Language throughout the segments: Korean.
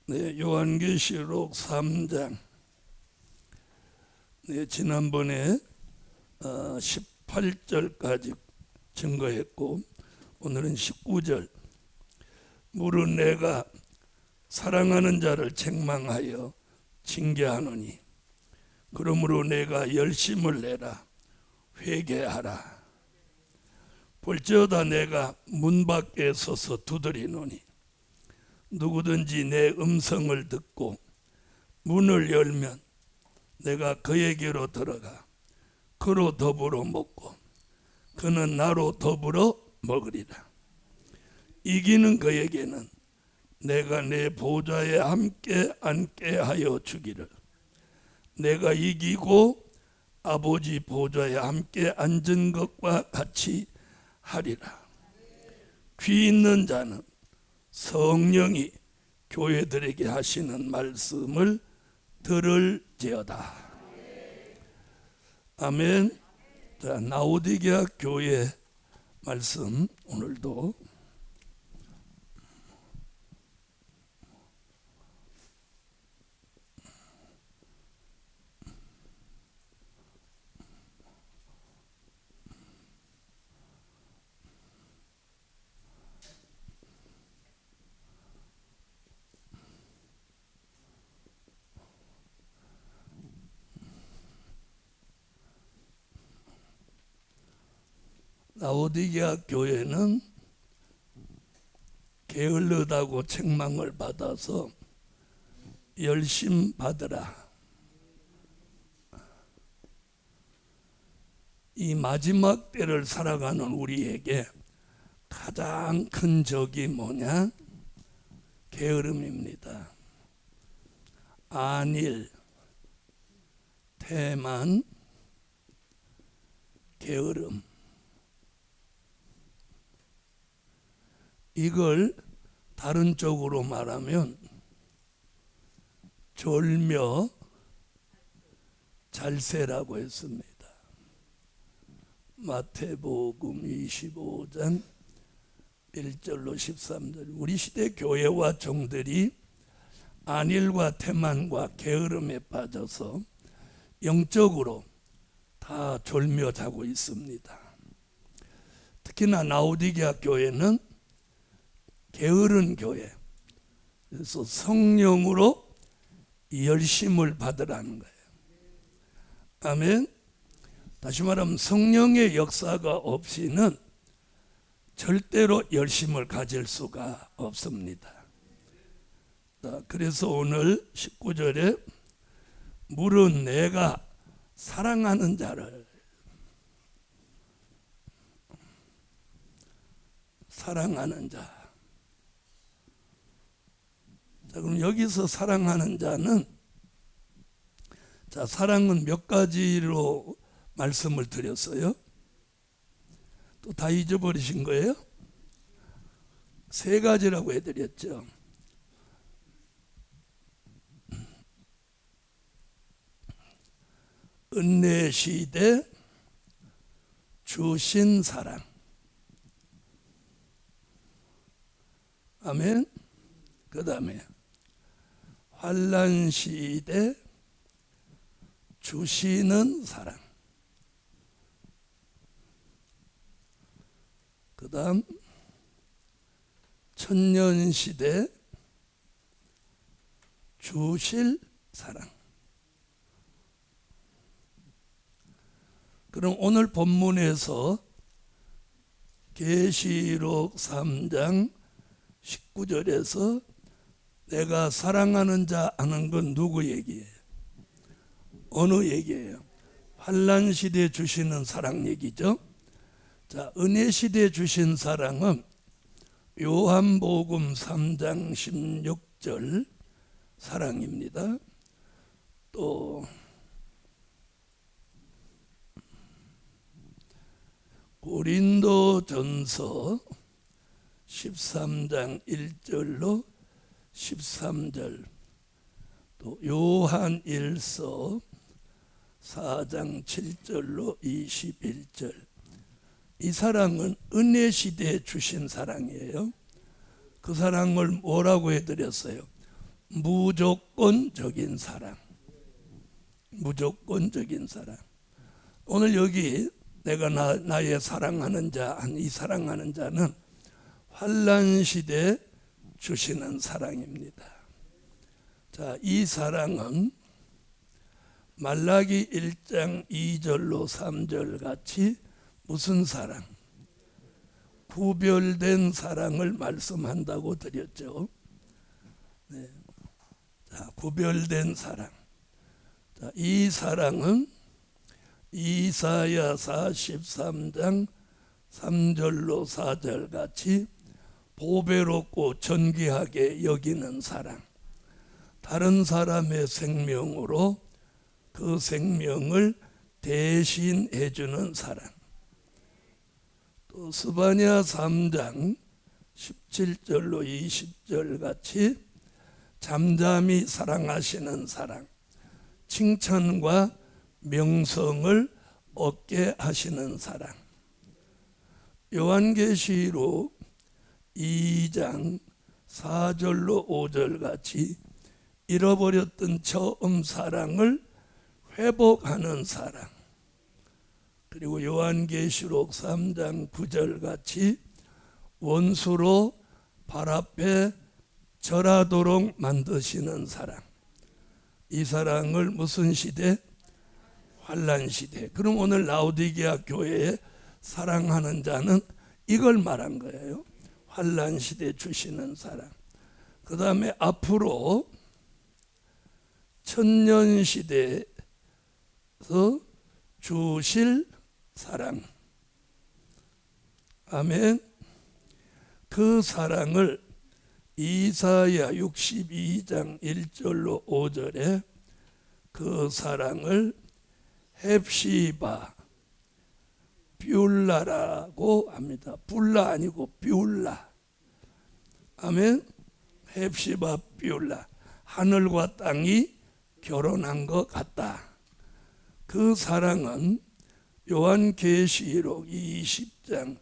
네, 요한계시록 3장. 네, 지난번에 18절까지 증거했고 오늘은 19절. 물은 내가 사랑하는 자를 책망하여 징계하노니 그러므로 내가 열심을 내라. 회개하라. 볼지어다 내가 문 밖에 서서 두드리노니 누구든지 내 음성을 듣고 문을 열면 내가 그에게로 들어가 그로 더불어 먹고 그는 나로 더불어 먹으리라. 이기는 그에게는 내가 내 보좌에 함께 앉게 하여 주기를. 내가 이기고 아버지 보좌에 함께 앉은 것과 같이 하리라. 귀 있는 자는 성령이 교회들에게 하시는 말씀을 들을지어다. 아멘. 자, 라오디게아 교회 말씀 오늘도 라오디게아 교회는 게을르다고 책망을 받아서 열심 받으라. 이 마지막 때를 살아가는 우리에게 가장 큰 적이 뭐냐? 게으름입니다. 안일, 태만, 게으름. 이걸 다른 쪽으로 말하면 졸며 잘세라고 했습니다. 마태복음 25장 1절로 13절. 우리 시대 교회와 종들이 안일과 태만과 게으름에 빠져서 영적으로 다 졸며 자고 있습니다. 특히나 라오디게아 교회는 게으른 교회. 그래서 성령으로 열심을 받으라는 거예요. 아멘. 다시 말하면 성령의 역사가 없이는 절대로 열심을 가질 수가 없습니다. 그래서 오늘 19절에 물은 내가 사랑하는 자를, 사랑하는 자. 자, 그럼 여기서 사랑하는 자는, 자, 사랑은 몇 가지로 말씀을 드렸어요? 또 다 잊어버리신 거예요? 세 가지라고 해드렸죠. 은혜 시대 주신 사랑. 아멘. 그 다음에 환난 시대 주시는 사랑. 그 다음 천년 시대 주실 사랑. 그럼 오늘 본문에서 계시록 3장 19절에서 내가 사랑하는 자 하는 건 누구 얘기예요? 어느 얘기예요? 환난 시대에 주시는 사랑 얘기죠. 자, 은혜 시대에 주신 사랑은 요한복음 3장 16절 사랑입니다. 또 고린도전서 13장 1절로 13절, 또 요한일서 4장 7절로 21절. 이 사랑은 은혜 시대에 주신 사랑이에요. 그 사랑을 뭐라고 해드렸어요? 무조건적인 사랑. 무조건적인 사랑. 오늘 여기 내가 나의 사랑하는 자, 이 사랑하는 자는 환난 시대 주시는 사랑입니다. 자, 이 사랑은 말라기 1장 2절로 3절 같이 무슨 사랑? 구별된 사랑을 말씀한다고 드렸죠. 네. 자, 구별된 사랑. 자, 이 사랑은 이사야 43장 3절로 4절 같이 보배롭고 존귀하게 여기는 사랑. 다른 사람의 생명으로 그 생명을 대신해 주는 사랑. 또 스바냐 3장 17절로 20절 같이 잠잠히 사랑하시는 사랑. 칭찬과 명성을 얻게 하시는 사랑. 요한계시록 2장 4절로 5절 같이 잃어버렸던 처음 사랑을 회복하는 사랑. 그리고 요한계시록 3장 9절 같이 원수로 발 앞에 절하도록 만드시는 사랑. 이 사랑을 무슨 시대? 환난 시대. 그럼 오늘 라오디게아 교회에 사랑하는 자는 이걸 말한 거예요. 환난 시대 주시는 사랑. 그 다음에 앞으로 천년 시대에서 주실 사랑. 아멘. 그 사랑을 이사야 62장 1절로 5절에 그 사랑을 헵시바 뷸라라고 합니다. 불라 아니고 뷸라. 아멘. 헵시바 뷸라. 하늘과 땅이 결혼한 것 같다. 그 사랑은 요한계시록 20장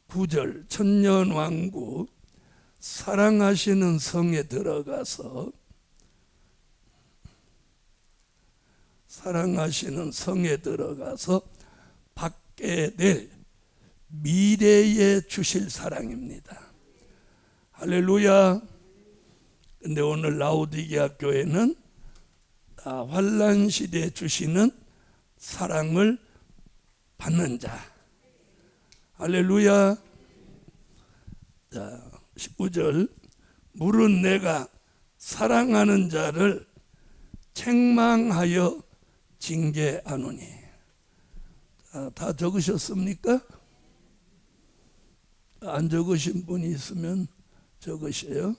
9절 천년왕국 사랑하시는 성에 들어가서 받게 될 미래에 주실 사랑입니다. 할렐루야. 근데 오늘 라오디게아 교회는 환난 시대에 주시는 사랑을 받는 자. 할렐루야. 자, 19절 물은 내가 사랑하는 자를 책망하여 징계하노니. 다 적으셨습니까? 안 적으신 분이 있으면 적으세요.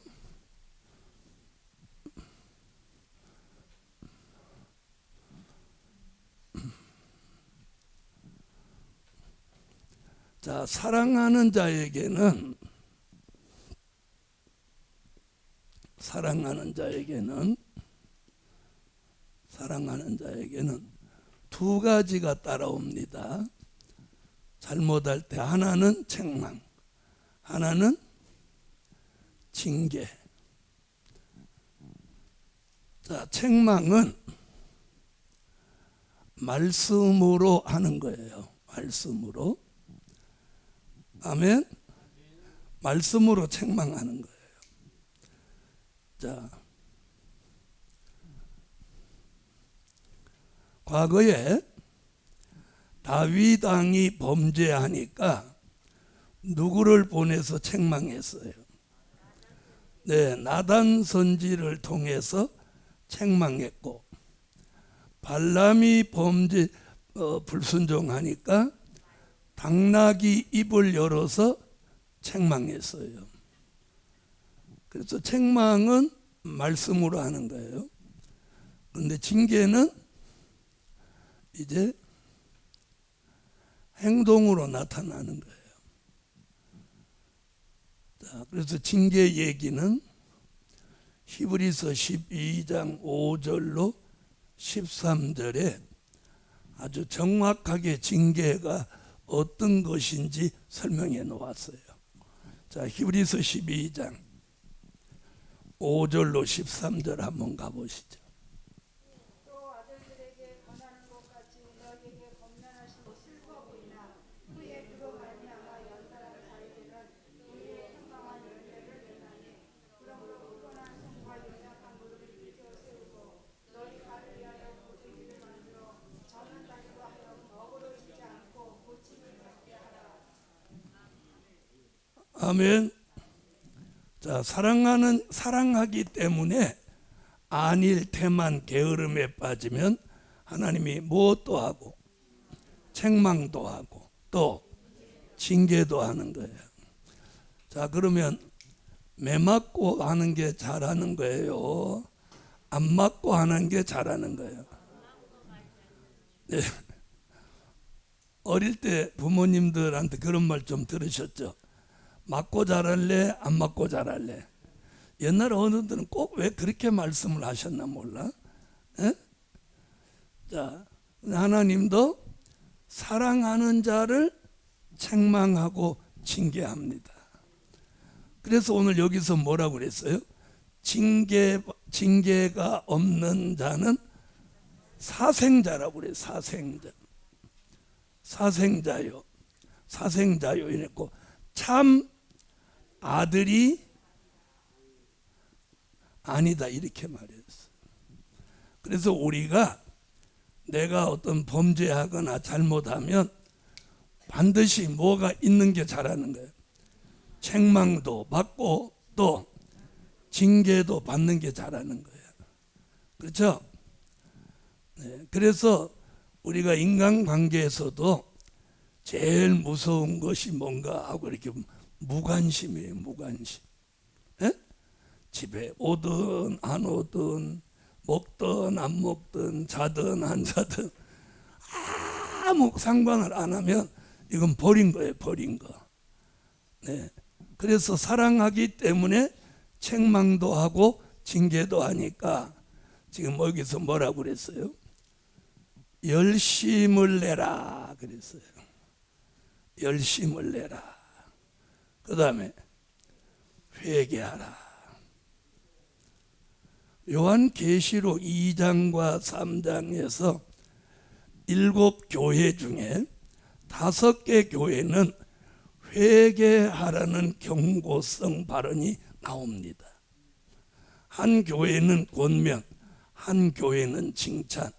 자, 사랑하는 자에게는 두 가지가 따라옵니다. 잘못할 때 하나는 책망, 하나는 징계. 자, 책망은 말씀으로 하는 거예요. 말씀으로. 아멘. 말씀으로 책망하는 거예요. 자, 과거에 다윗 왕이 범죄하니까 누구를 보내서 책망했어요? 네, 나단 선지를 통해서 책망했고, 발람이 불순종하니까 당나귀 입을 열어서 책망했어요. 그래서 책망은 말씀으로 하는 거예요. 그런데 징계는 이제 행동으로 나타나는 거예요. 자, 그래서 징계 얘기는 히브리서 12장 5절로 13절에 아주 정확하게 징계가 어떤 것인지 설명해 놓았어요. 자, 히브리서 12장 5절로 13절 한번 가보시죠. 또 아들들에게 권하는 것 같이 너희에게 권면하시니 슬퍼 보이나 후에 그로 말미암아 연단한 자에게는 우리의 평강한 열매를 내나니 그러므로 굳건한 손과 연약한 무릎을 일으켜 세우고 너희 발을 위하여 고정기를 만들어 저는 자기로 하여금 어그러지지 않고 고침을 받게 하라. 아멘. 자, 사랑하기 때문에 안일, 태만, 게으름에 빠지면 하나님이 무엇도 하고 책망도 하고 또 징계도 하는 거예요. 자, 그러면 매 맞고 하는 게 잘하는 거예요? 안 맞고 하는 게 잘하는 거예요? 네. 어릴 때 부모님들한테 그런 말 좀 들으셨죠? 맞고 자랄래? 안 맞고 자랄래? 옛날 어른들은 꼭 왜 그렇게 말씀을 하셨나 몰라? 에? 자, 하나님도 사랑하는 자를 책망하고 징계합니다. 그래서 오늘 여기서 뭐라고 그랬어요? 징계가 없는 자는 사생자라고 그래요. 사생자요 이랬고, 참 아들이 아니다 이렇게 말했어. 그래서 우리가 내가 어떤 범죄하거나 잘못하면 반드시 뭐가 있는 게 잘하는 거예요. 책망도 받고 또 징계도 받는 게 잘하는 거예요. 그렇죠? 네, 그래서 우리가 인간관계에서도 제일 무서운 것이 뭔가 하고 이렇게 무관심이에요. 무관심. 에? 집에 오든 안 오든 먹든 안 먹든 자든 안 자든 아무 상관을 안 하면 이건 버린 거예요. 버린 거. 네. 그래서 사랑하기 때문에 책망도 하고 징계도 하니까 지금 여기서 뭐라고 그랬어요? 열심을 내라 그랬어요. 열심을 내라. 그 다음에 회개하라. 요한계시록 2장과 3장에서 7교회 중에 5개 교회는 회개하라는 경고성 발언이 나옵니다. 한 교회는 권면, 한 교회는 칭찬,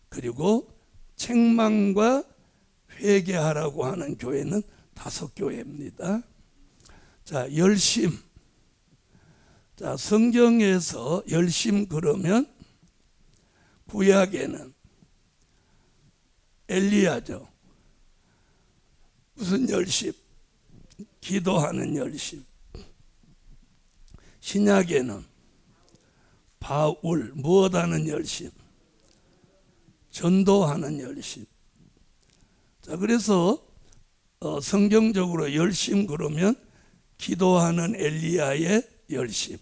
그리고 책망과 회개하라고 하는 교회는 5교회입니다. 자, 열심. 자, 성경에서 열심 그러면 구약에는 엘리야죠. 무슨 열심? 기도하는 열심. 신약에는 바울, 무엇하는 열심? 전도하는 열심. 자, 그래서 성경적으로 열심 그러면 기도하는 엘리야의 열심,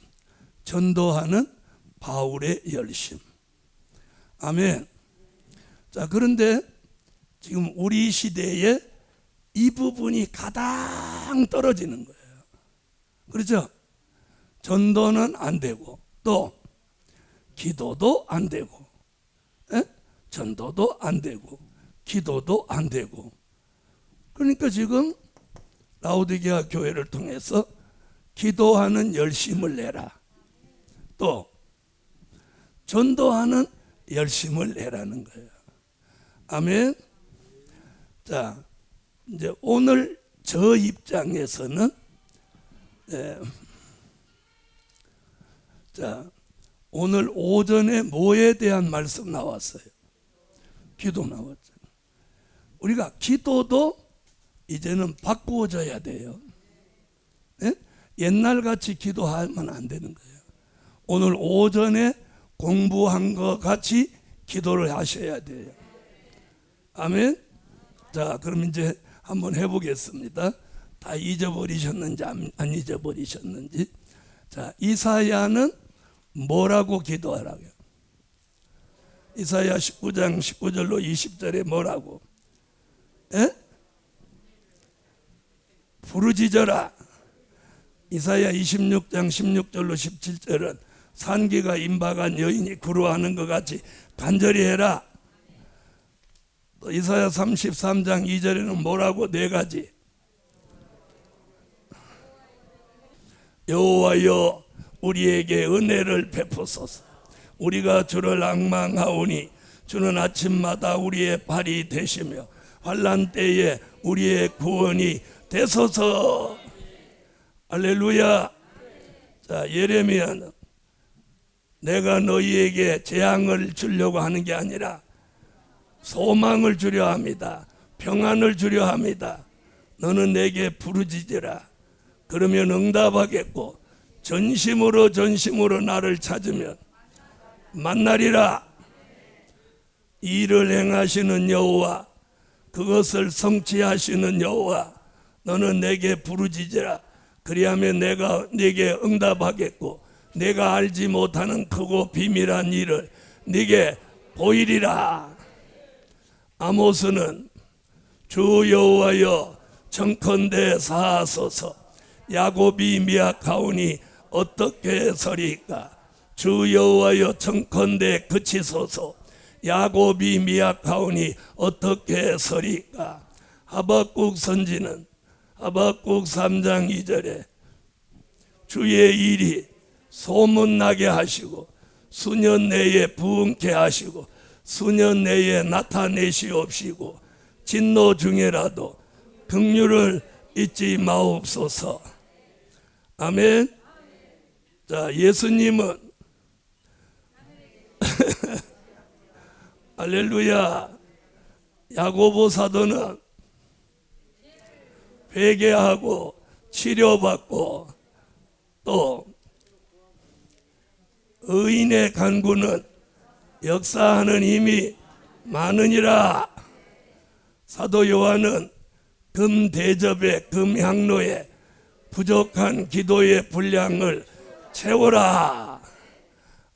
전도하는 바울의 열심. 아멘. 자, 그런데 지금 우리 시대에 이 부분이 가장 떨어지는 거예요. 그렇죠? 전도는 안 되고 또 기도도 안 되고, 전도도 안 되고 기도도 안 되고. 그러니까 지금 라오디게아 교회를 통해서 기도하는 열심을 내라, 또 전도하는 열심을 내라는 거예요. 아멘. 자, 이제 오늘 저 입장에서는 자, 오늘 오전에 뭐에 대한 말씀 나왔어요? 기도 나왔죠. 우리가 기도도 이제는 바꾸어져야 돼요. 네? 옛날같이 기도하면 안 되는 거예요. 오늘 오전에 공부한 것 같이 기도를 하셔야 돼요. 아멘. 자, 그럼 이제 한번 해보겠습니다. 다 잊어버리셨는지 안 잊어버리셨는지. 자, 이사야는 뭐라고 기도하라고요? 이사야 19장 19절로 20절에 뭐라고? 에? 부르짖어라. 이사야 26장 16절로 17절은 산기가 임박한 여인이 구루하는 것 같이 간절히 해라. 또 이사야 33장 2절에는 뭐라고? 네 가지. 여호와여 우리에게 은혜를 베푸소서. 우리가 주를 앙망하오니 주는 아침마다 우리의 발이 되시며 환난 때에 우리의 구원이 되소서. 할렐루야. 자, 예레미야는 내가 너희에게 재앙을 주려고 하는 게 아니라 소망을 주려 합니다. 평안을 주려 합니다. 너는 내게 부르짖으라. 그러면 응답하겠고 전심으로 나를 찾으면 만나리라. 이 일을 행하시는 여호와, 그것을 성취하시는 여호와, 너는 내게 부르짖으라. 그리하면 내가 네게 응답하겠고 내가 알지 못하는 크고 비밀한 일을 네게 보이리라. 아모스는 주 여호와여 청컨대 사하소서. 야곱이 미약하오니 어떻게 서리까? 주 여호와여 청컨대 그치소서. 야곱이 미약하오니 어떻게 서리까? 하박국 선지는 하박국 3장 2절에 주의 일이 소문나게 하시고 수년 내에 부흥케 하시고 수년 내에 나타내시옵시고 진노 중에라도 긍휼을 잊지 마옵소서. 아멘. 자, 예수님은 할렐루야. 야고보 사도는 회개하고 치료받고 또 의인의 간구는 역사하는 힘이 많으니라. 사도 요한은 금 대접에 금 향로에 부족한 기도의 분량을 채워라.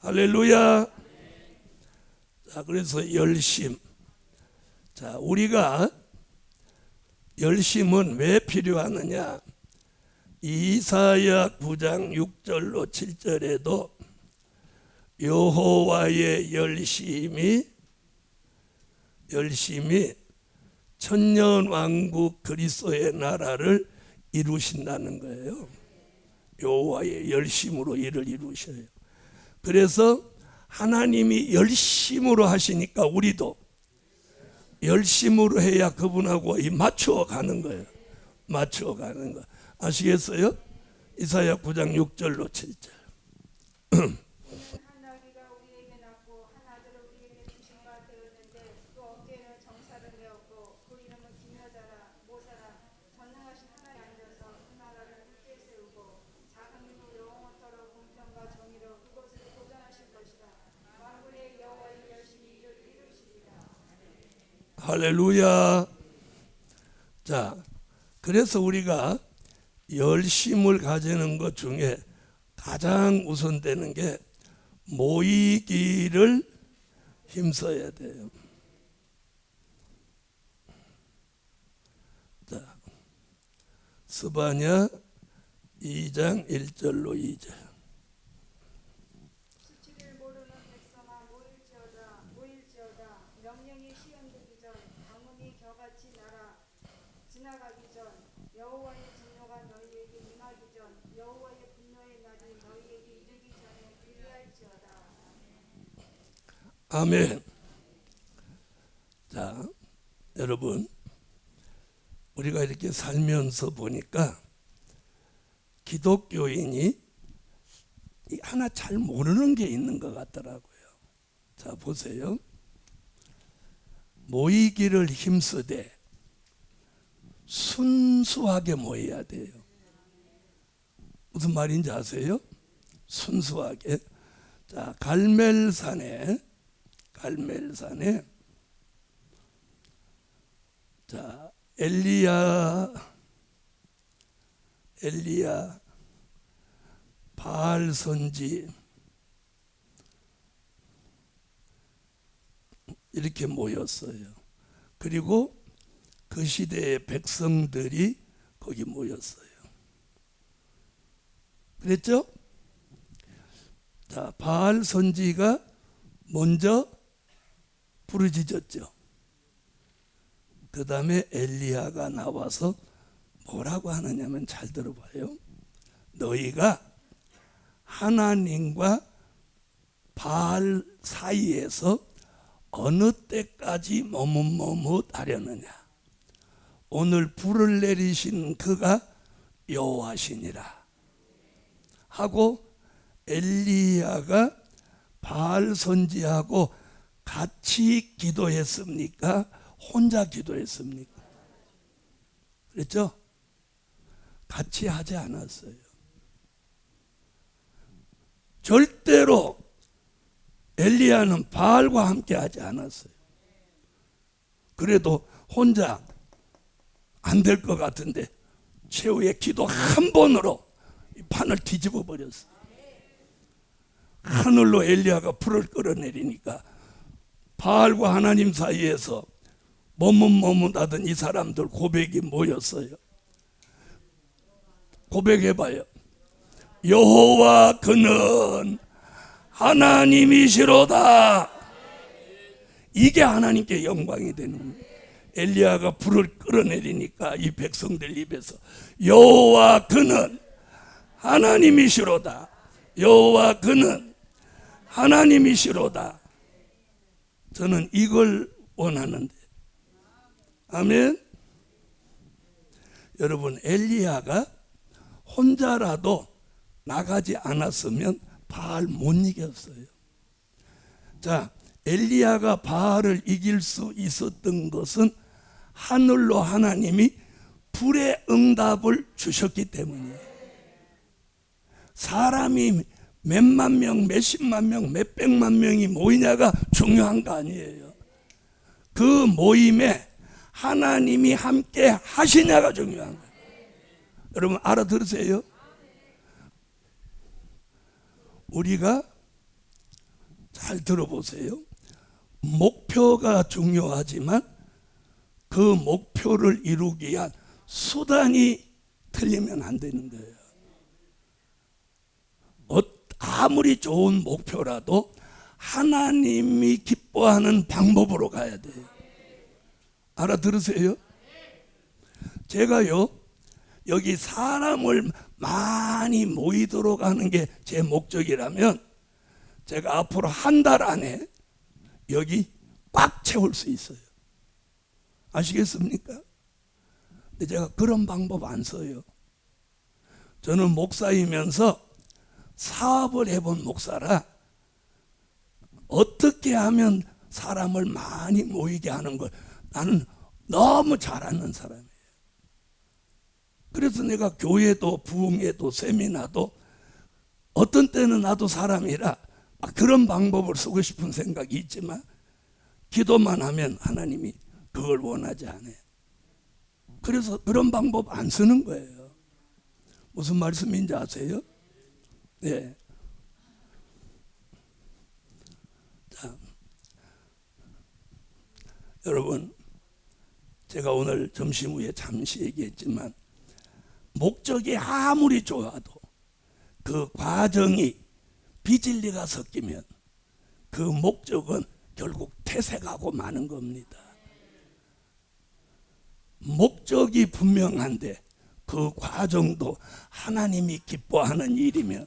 할렐루야. 자, 그래서 열심. 자, 우리가 열심은 왜 필요하느냐? 이사야 9장 6절로 7절에도 여호와의 열심이 천년 왕국 그리스도의 나라를 이루신다는 거예요. 여호와의 열심으로 일을 이루셔요. 그래서 하나님이 열심으로 하시니까 우리도 열심으로 해야 그분하고 맞추어 가는 거예요. 맞추어 가는 거. 아시겠어요? 이사야 9장 6절로 7절. 한 아기가 우리에게 낳고 한 아들을 우리에게 주신 바 되었는데 그 어깨에는 정사를 메었고 그 이름은 기묘자라 모사라 전능하신 하나님 앉아서 그 나라를 굳게 세우고 작은 일로 영원토록 공평과 정의로 그것을 보존하실 것이다. 만군의 여호와의 열심히 이를 이루시리라. 할렐루야. 자, 그래서 우리가 열심을 가지는 것 중에 가장 우선되는 게 모이기를 힘써야 돼요. 자, 스바냐 2장 1절로 2절. 수치를 모르는 백성아 모일지어다. 명령이 시행되기 전 방언이 겨같이 지나가기 전 여호와의 진노가 너희에게 임하기 전 여호와의 분노의 날이 너희에게 이르기 전에 유의할지어다. 아멘. 자, 여러분, 우리가 이렇게 살면서 보니까 기독교인이 하나 잘 모르는 게 있는 것 같더라고요. 자, 보세요. 모이기를 힘쓰되 순수하게 모여야 돼요. 무슨 말인지 아세요? 순수하게. 자, 갈멜산에 자, 엘리야 바알 선지 이렇게 모였어요. 그리고 그 시대의 백성들이 거기 모였어요. 그랬죠? 자, 바알 선지가 먼저 부르짖었죠. 그 다음에 엘리야가 나와서 뭐라고 하느냐면 잘 들어봐요. 너희가 하나님과 바알 사이에서 어느 때까지 머뭇머뭇하려느냐. 오늘 불을 내리신 그가 여호와시니라 하고 엘리야가 바알 선지하고 같이 기도했습니까? 혼자 기도했습니까? 그랬죠? 같이 하지 않았어요. 절대로 엘리야는 바알과 함께 하지 않았어요. 그래도 혼자 안 될 것 같은데 최후의 기도 한 번으로 이 판을 뒤집어 버렸어요. 하늘로 엘리야가 불을 끌어내리니까 바알과 하나님 사이에서 머뭇머뭇하던 이 사람들 고백이 뭐였어요? 고백해봐요. 여호와 그는 하나님이시로다. 이게 하나님께 영광이 되는 거예요. 엘리야가 불을 끌어내리니까 이 백성들 입에서 여호와 그는 하나님이시로다. 여호와 그는 하나님이시로다. 저는 이걸 원하는데. 아멘. 여러분, 엘리야가 혼자라도 나가지 않았으면 바알 못 이겼어요. 자, 엘리야가 바알을 이길 수 있었던 것은 하늘로 하나님이 불의 응답을 주셨기 때문이에요. 사람이 몇만 명, 몇십만 명, 몇백만 명이 모이냐가 중요한 거 아니에요. 그 모임에 하나님이 함께 하시냐가 중요한 거예요. 여러분 알아들으세요? 우리가 잘 들어보세요. 목표가 중요하지만 그 목표를 이루기 위한 수단이 틀리면 안 되는 거예요. 아무리 좋은 목표라도 하나님이 기뻐하는 방법으로 가야 돼요. 알아들으세요? 제가요, 여기 사람을 많이 모이도록 하는 게 제 목적이라면 제가 앞으로 한 달 안에 여기 꽉 채울 수 있어요. 아시겠습니까? 근데 제가 그런 방법 안 써요. 저는 목사이면서 사업을 해본 목사라 어떻게 하면 사람을 많이 모이게 하는 걸 나는 너무 잘 아는 사람이에요. 그래서 내가 교회도 부흥회도 세미나도 어떤 때는 나도 사람이라 그런 방법을 쓰고 싶은 생각이 있지만 기도만 하면 하나님이 그걸 원하지 않아요. 그래서 그런 방법 안 쓰는 거예요. 무슨 말씀인지 아세요? 네. 자, 여러분, 제가 오늘 점심 후에 잠시 얘기했지만 목적이 아무리 좋아도 그 과정이 비진리가 섞이면 그 목적은 결국 퇴색하고 마는 겁니다. 목적이 분명한데 그 과정도 하나님이 기뻐하는 일이면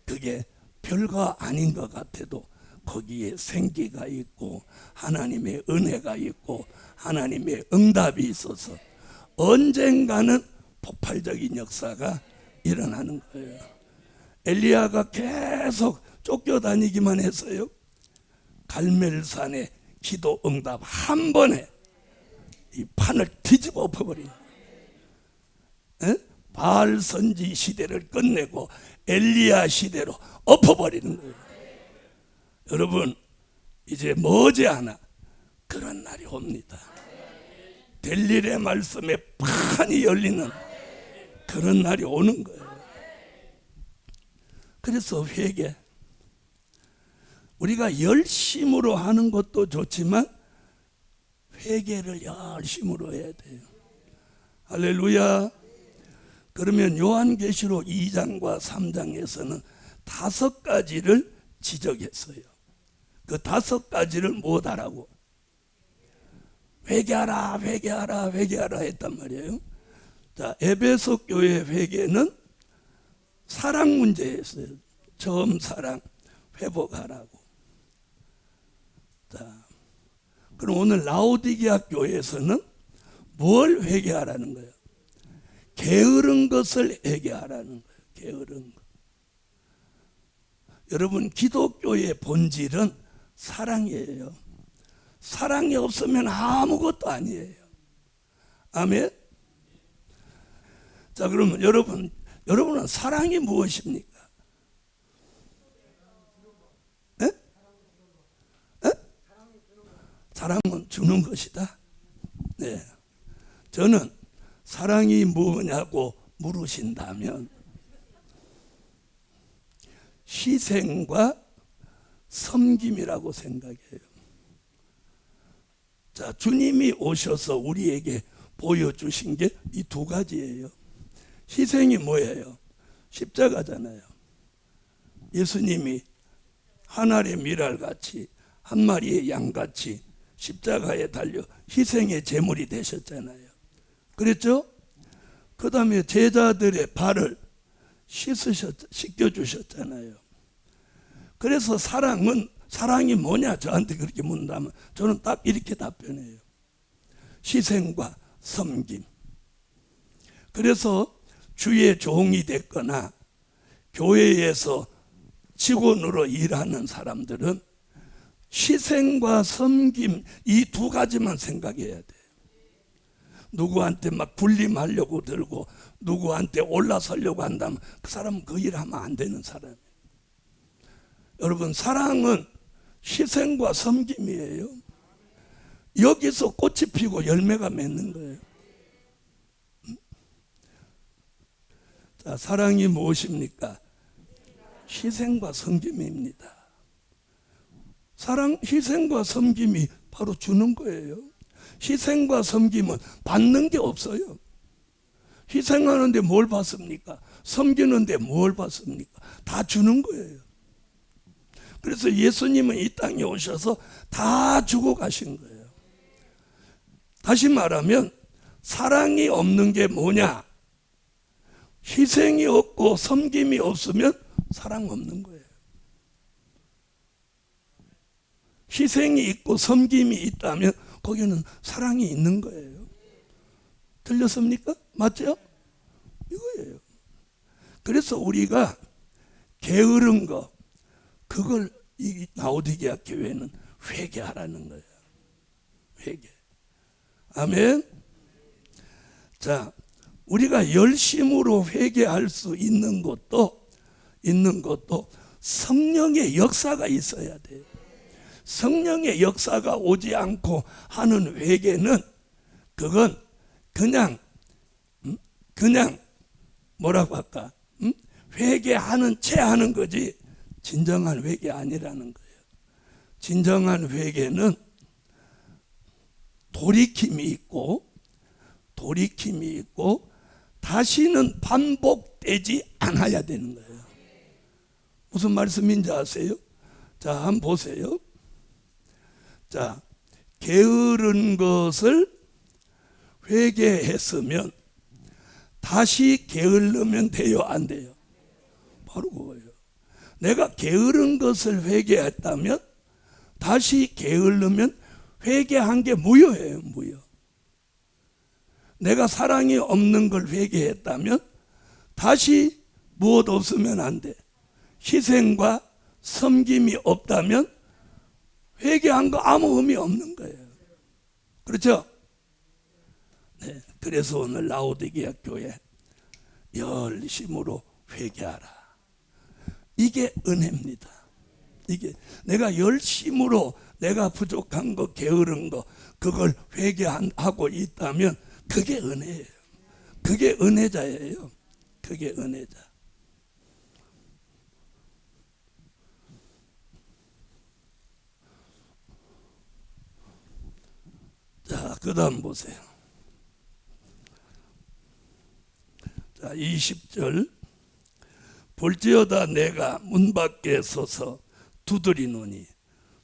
그게 별거 아닌 것 같아도 거기에 생기가 있고 하나님의 은혜가 있고 하나님의 응답이 있어서 언젠가는 폭발적인 역사가 일어나는 거예요. 엘리야가 계속 쫓겨다니기만 했어요. 갈멜산의 기도 응답 한 번에 이 판을 뒤집어 엎어버린 바알 선지 시대를 끝내고 엘리야 시대로 엎어버리는 거예요. 여러분, 이제 머지않아 그런 날이 옵니다. 델릴의 말씀에 판이 열리는 그런 날이 오는 거예요. 그래서 회개, 우리가 열심으로 하는 것도 좋지만 회개를 열심으로 해야 돼요. 할렐루야. 그러면 요한계시록 2장과 3장에서는 5가지를 지적했어요. 그 5가지를 뭐다라고? 회개하라, 회개하라, 회개하라 했단 말이에요. 자, 에베소 교회 회개는 사랑 문제였어요. 처음 사랑 회복하라고. 자, 그럼 오늘 라오디게아 교회에서는 뭘 회개하라는 거예요? 게으른 것을 회개하라는 거예요. 게으른 것. 여러분, 기독교의 본질은 사랑이에요. 사랑이 없으면 아무것도 아니에요. 아멘. 자, 그러면 여러분은 사랑이 무엇입니까? 에? 에? 사랑은 주는 것이다. 네. 저는 사랑이 뭐냐고 물으신다면 희생과 섬김이라고 생각해요. 자, 주님이 오셔서 우리에게 보여주신 게 이 2가지예요. 희생이 뭐예요? 십자가잖아요. 예수님이 한 알의 밀알같이 한 마리의 양같이 십자가에 달려 희생의 제물이 되셨잖아요. 그랬죠? 그 다음에 제자들의 발을 씻겨주셨잖아요. 그래서 사랑이 뭐냐 저한테 그렇게 묻는다면 저는 딱 이렇게 답변해요. 희생과 섬김. 그래서 주의 종이 됐거나 교회에서 직원으로 일하는 사람들은 희생과 섬김 이 2가지만 생각해야 돼요. 누구한테 막 군림하려고 들고 누구한테 올라서려고 한다면 그 사람은 그 일 하면 안 되는 사람이에요. 여러분, 사랑은 희생과 섬김이에요. 여기서 꽃이 피고 열매가 맺는 거예요. 자, 사랑이 무엇입니까? 희생과 섬김입니다. 희생과 섬김이 바로 주는 거예요. 희생과 섬김은 받는 게 없어요. 희생하는데 뭘 받습니까? 섬기는데 뭘 받습니까? 다 주는 거예요. 그래서 예수님은 이 땅에 오셔서 다 주고 가신 거예요. 다시 말하면 사랑이 없는 게 뭐냐? 희생이 없고 섬김이 없으면 사랑 없는 거예요. 희생이 있고 섬김이 있다면 거기는 사랑이 있는 거예요. 들렸습니까? 맞죠? 이거예요. 그래서 우리가 게으른 거, 그걸 이 라오디게아 교회는 회개하라는 거예요. 회개. 아멘. 자, 우리가 열심으로 회개할 수 있는 것도 성령의 역사가 있어야 돼요. 성령의 역사가 오지 않고 하는 회개는 그건 그냥 뭐라고 할까? 회개하는 채 하는 거지 진정한 회개 아니라는 거예요. 진정한 회개는 돌이킴이 있고 다시는 반복되지 않아야 되는 거예요. 무슨 말씀인지 아세요? 자, 한번 보세요. 자, 게으른 것을 회개했으면 다시 게으르면 돼요, 안 돼요? 바로 그거예요. 내가 게으른 것을 회개했다면 다시 게으르면 회개한 게 무효예요, 무효. 내가 사랑이 없는 걸 회개했다면 다시 무엇 없으면 안 돼. 희생과 섬김이 없다면 회개한 거 아무 의미 없는 거예요. 그렇죠? 네. 그래서 오늘 라오디게아 교회 열심으로 회개하라. 이게 은혜입니다. 이게 내가 열심으로 내가 부족한 거, 게으른 거, 그걸 회개하고 있다면 그게 은혜예요. 그게 은혜자예요. 그게 은혜자. 자, 그 다음 보세요. 자, 자, 20절. 볼지어다 내가 문 밖에 서서 두드리노니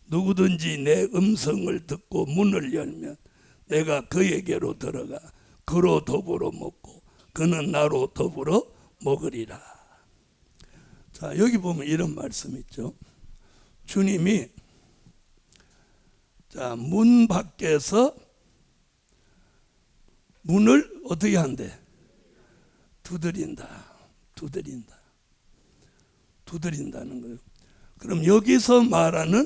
누구든지 내 음성을 듣고 문을 열면 내가 그에게로 들어가 그로 더불어 먹고 그는 나로 더불어 먹으리라. 자, 여기 보면 이런 말씀 있죠. 주님이 자, 문 밖에서 문을 어떻게 한대? 두드린다는 거예요. 그럼 여기서 말하는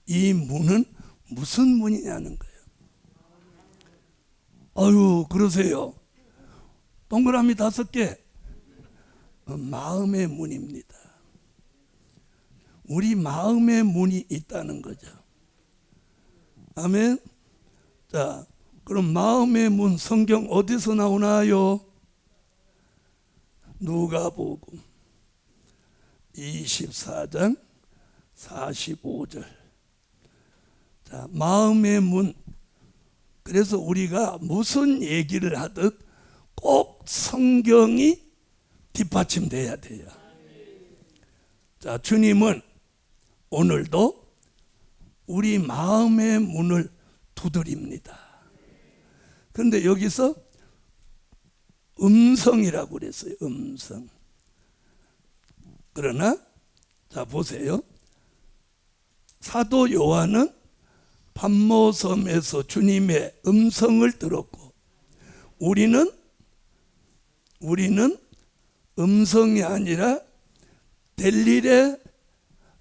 이 문은 무슨 문이냐는 거예요. 아유, 그러세요. 동그라미 5개. 마음의 문입니다. 우리 마음의 문이 있다는 거죠. 아멘. 자, 그럼 마음의 문 성경 어디서 나오나요? 누가복음 24장 45절. 자, 마음의 문. 그래서 우리가 무슨 얘기를 하듯 꼭 성경이 뒷받침돼야 돼요. 자, 주님은 오늘도 우리 마음의 문을 두드립니다. 그런데 여기서 음성이라고 그랬어요. 음성. 그러나 자, 보세요. 사도 요한은 pat모섬에서 주님의 음성을 들었고 우리는 음성이 아니라 델릴의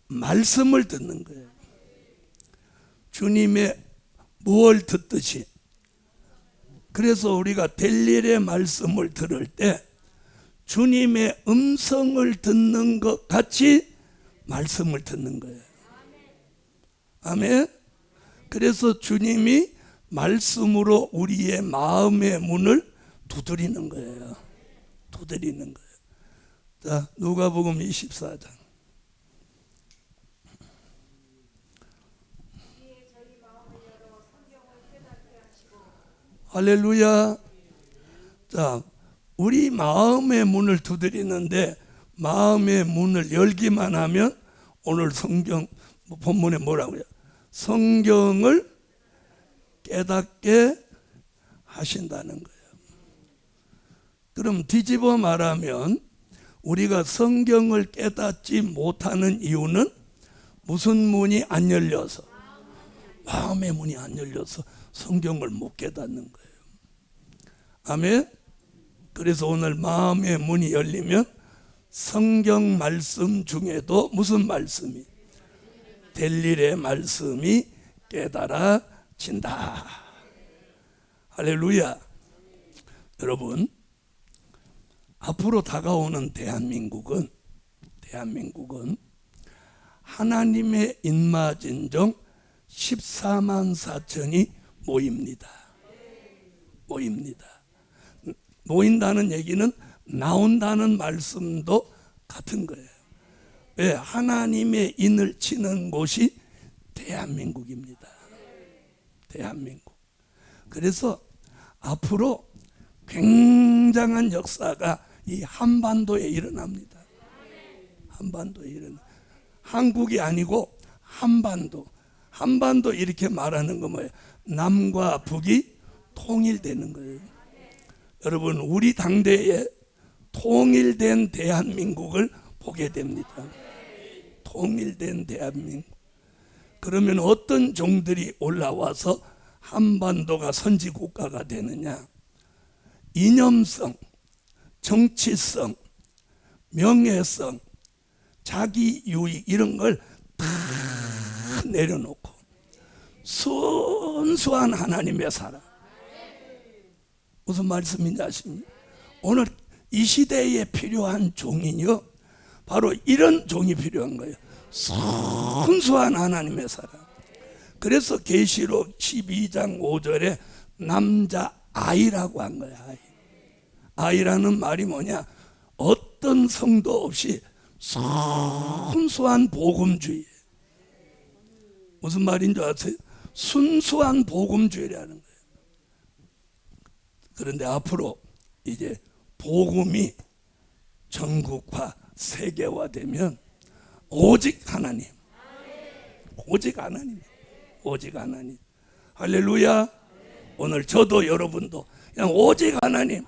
말씀을 듣는 거예요. 주님의 무엇을 듣듯이. 그래서 우리가 델릴의 말씀을 들을 때 주님의 음성을 듣는 것 같이 말씀을 듣는 거예요. 아멘. 그래서 주님이 말씀으로 우리의 마음의 문을 두드리는 거예요. 두드리는 거예요. 자, 누가복음 24장. 할렐루야. 자, 우리 마음의 문을 두드리는데 마음의 문을 열기만 하면 오늘 성경 본문에 뭐라고요? 성경을 깨닫게 하신다는 거예요. 그럼 뒤집어 말하면 우리가 성경을 깨닫지 못하는 이유는 무슨 문이 안 열려서, 마음의 문이 안 열려서 성경을 못 깨닫는 거예요. 아멘. 그래서 오늘 마음의 문이 열리면 성경 말씀 중에도 무슨 말씀이? 델릴의 말씀이 깨달아진다. 할렐루야. 여러분, 앞으로 다가오는 대한민국은 하나님의 인마진정 14만 4천이 모입니다. 모인다는 얘기는 나온다는 말씀도 같은 거예요. 왜? 하나님의 인을 치는 곳이 대한민국입니다. 대한민국. 그래서 앞으로 굉장한 역사가 이 한반도에 일어납니다. 한반도에 일어나. 한국이 아니고 한반도 이렇게 말하는 거 뭐예요? 남과 북이 통일되는 거예요. 여러분, 우리 당대에 통일된 대한민국을 보게 됩니다. 통일된 대한민국. 그러면 어떤 종들이 올라와서 한반도가 선지국가가 되느냐? 이념성, 정치성, 명예성, 자기 유익 이런 걸 다 내려놓고 순수한 하나님의 사랑. 무슨 말씀인지 아십니까? 오늘 이 시대에 필요한 종이요, 바로 이런 종이 필요한 거예요. 순수한 하나님의 사랑. 그래서 계시록 12장 5절에 남자 아이라고 한 거야. 아이라는 말이 뭐냐? 어떤 성도 없이 순수한 복음주의. 무슨 말인 줄 아세요? 순수한 복음주의라는 거예요. 그런데 앞으로 이제 복음이 전국화, 세계화되면 오직 하나님, 오직 하나님, 오직 하나님. 할렐루야. 오늘 저도 여러분도 그냥 오직 하나님,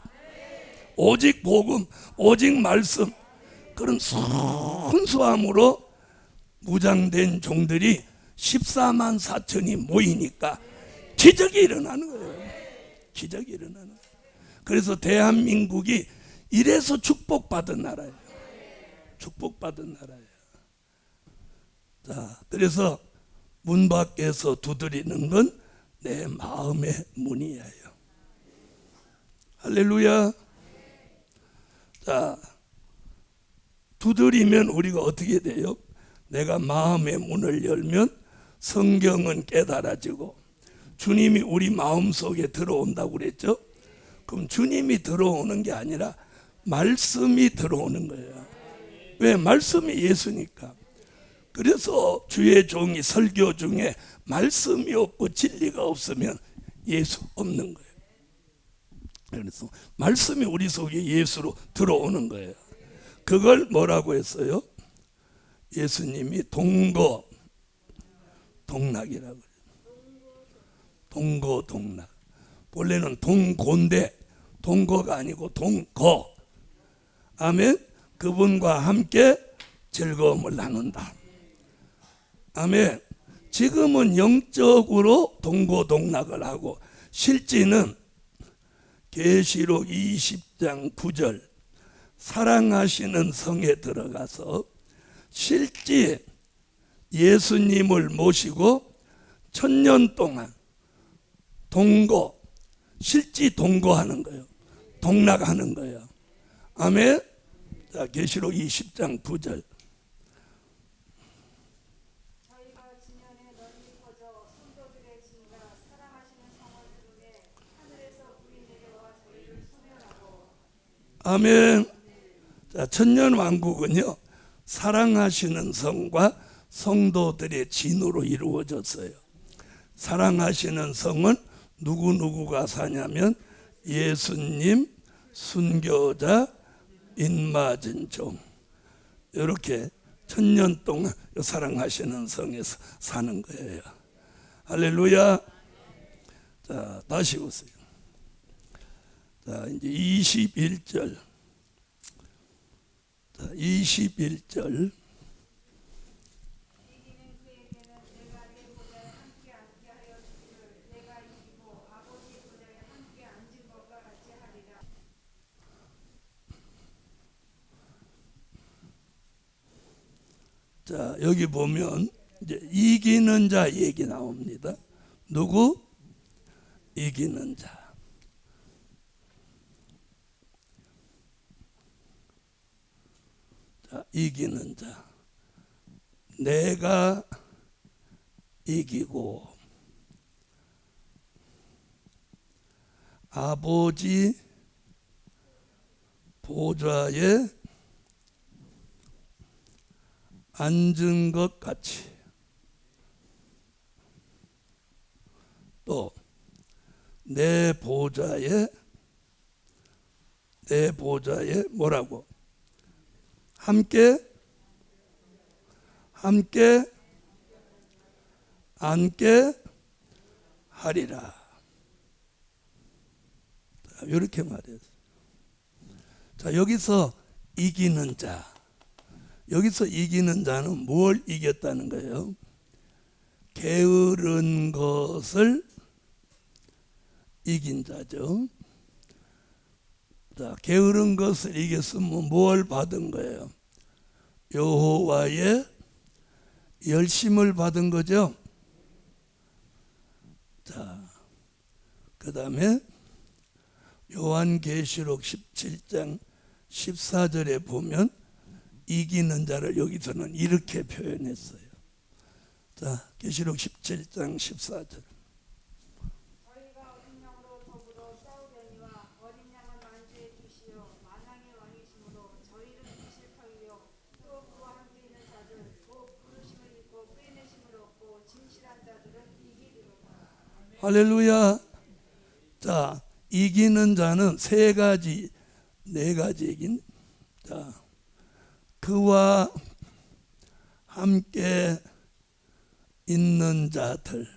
오직 복음, 오직 말씀, 그런 순수함으로 무장된 종들이 14만 4천이 모이니까 기적이 일어나는 거예요. 기적이 일어나는 거예요. 그래서 대한민국이 이래서 축복받은 나라예요. 축복받은 나라예요. 자, 그래서 문 밖에서 두드리는 건 내 마음의 문이에요. 할렐루야. 자, 두드리면 우리가 어떻게 돼요? 내가 마음의 문을 열면 성경은 깨달아지고 주님이 우리 마음속에 들어온다고 그랬죠? 그럼 주님이 들어오는 게 아니라 말씀이 들어오는 거예요. 왜? 말씀이 예수니까. 그래서 주의 종이 설교 중에 말씀이 없고 진리가 없으면 예수 없는 거예요. 그래서 말씀이 우리 속에 예수로 들어오는 거예요. 그걸 뭐라고 했어요? 예수님이 동고동락이라고 해요. 동고동락. 원래는 동고인데 동고가 아니고 동고. 아멘. 그분과 함께 즐거움을 나눈다. 아멘. 지금은 영적으로 동고동락을 하고 실제는 계시록 20장 9절 사랑하시는 성에 들어가서 실제 예수님을 모시고 1000년 동안 실제 동거하는 거예요. 동락하는 거예요. 아멘. 자, 계시록 20장 9절. 저희가 지면에 널리 퍼져 성도들의 진과 사랑하시는 성을 부르되 하늘에서 불이 내려와 저희를 소멸하고. 아멘. 자, 천년왕국은요 사랑하시는 성과 성도들의 진으로 이루어졌어요. 사랑하시는 성은 누구누구가 사냐면 예수님, 순교자, 인맞은 종, 이렇게 1000년 동안 사랑하시는 성에서 사는 거예요. 할렐루야. 자, 다시 보세요. 자, 이제 21절. 자, 21절. 이기는 그에게는 내가 내 보좌에 함께 앉게 하여 주기를 내가 이기고 아버지 보좌에 함께 앉은 것과 같이 하리라. 자, 여기 보면 이제 이기는 자 얘기 나옵니다. 누구? 이기는 자. 자, 이기는 자. 내가 이기고 아버지 보좌에 앉은 것 같이 또 내 보좌에 뭐라고? 함께 앉게 하리라. 이렇게 말했어요. 자, 여기서 이기는 자. 여기서 이기는 자는 뭘 이겼다는 거예요? 게으른 것을 이긴 자죠. 자, 게으른 것을 이겼으면 뭘 받은 거예요? 여호와의 열심을 받은 거죠. 자, 그 다음에 요한계시록 17장 14절에 보면 이기는 자를 여기서는 이렇게 표현했어요. 자, 계시록 17장 14절. 저희가 어린 양으로 더불어 싸우려니와 어린 양은 만주에 주시어 만왕의 왕이시므로 저희를 이기실 터이요 또 그와 함께 있는 자들 곧 부르심을 입고 빼내심을 얻고 진실한 자들은 이기리로다. 할렐루야. 자, 이기는 자는 세 가지, 네 가지 얘기는 자, 그와 함께 있는 자들,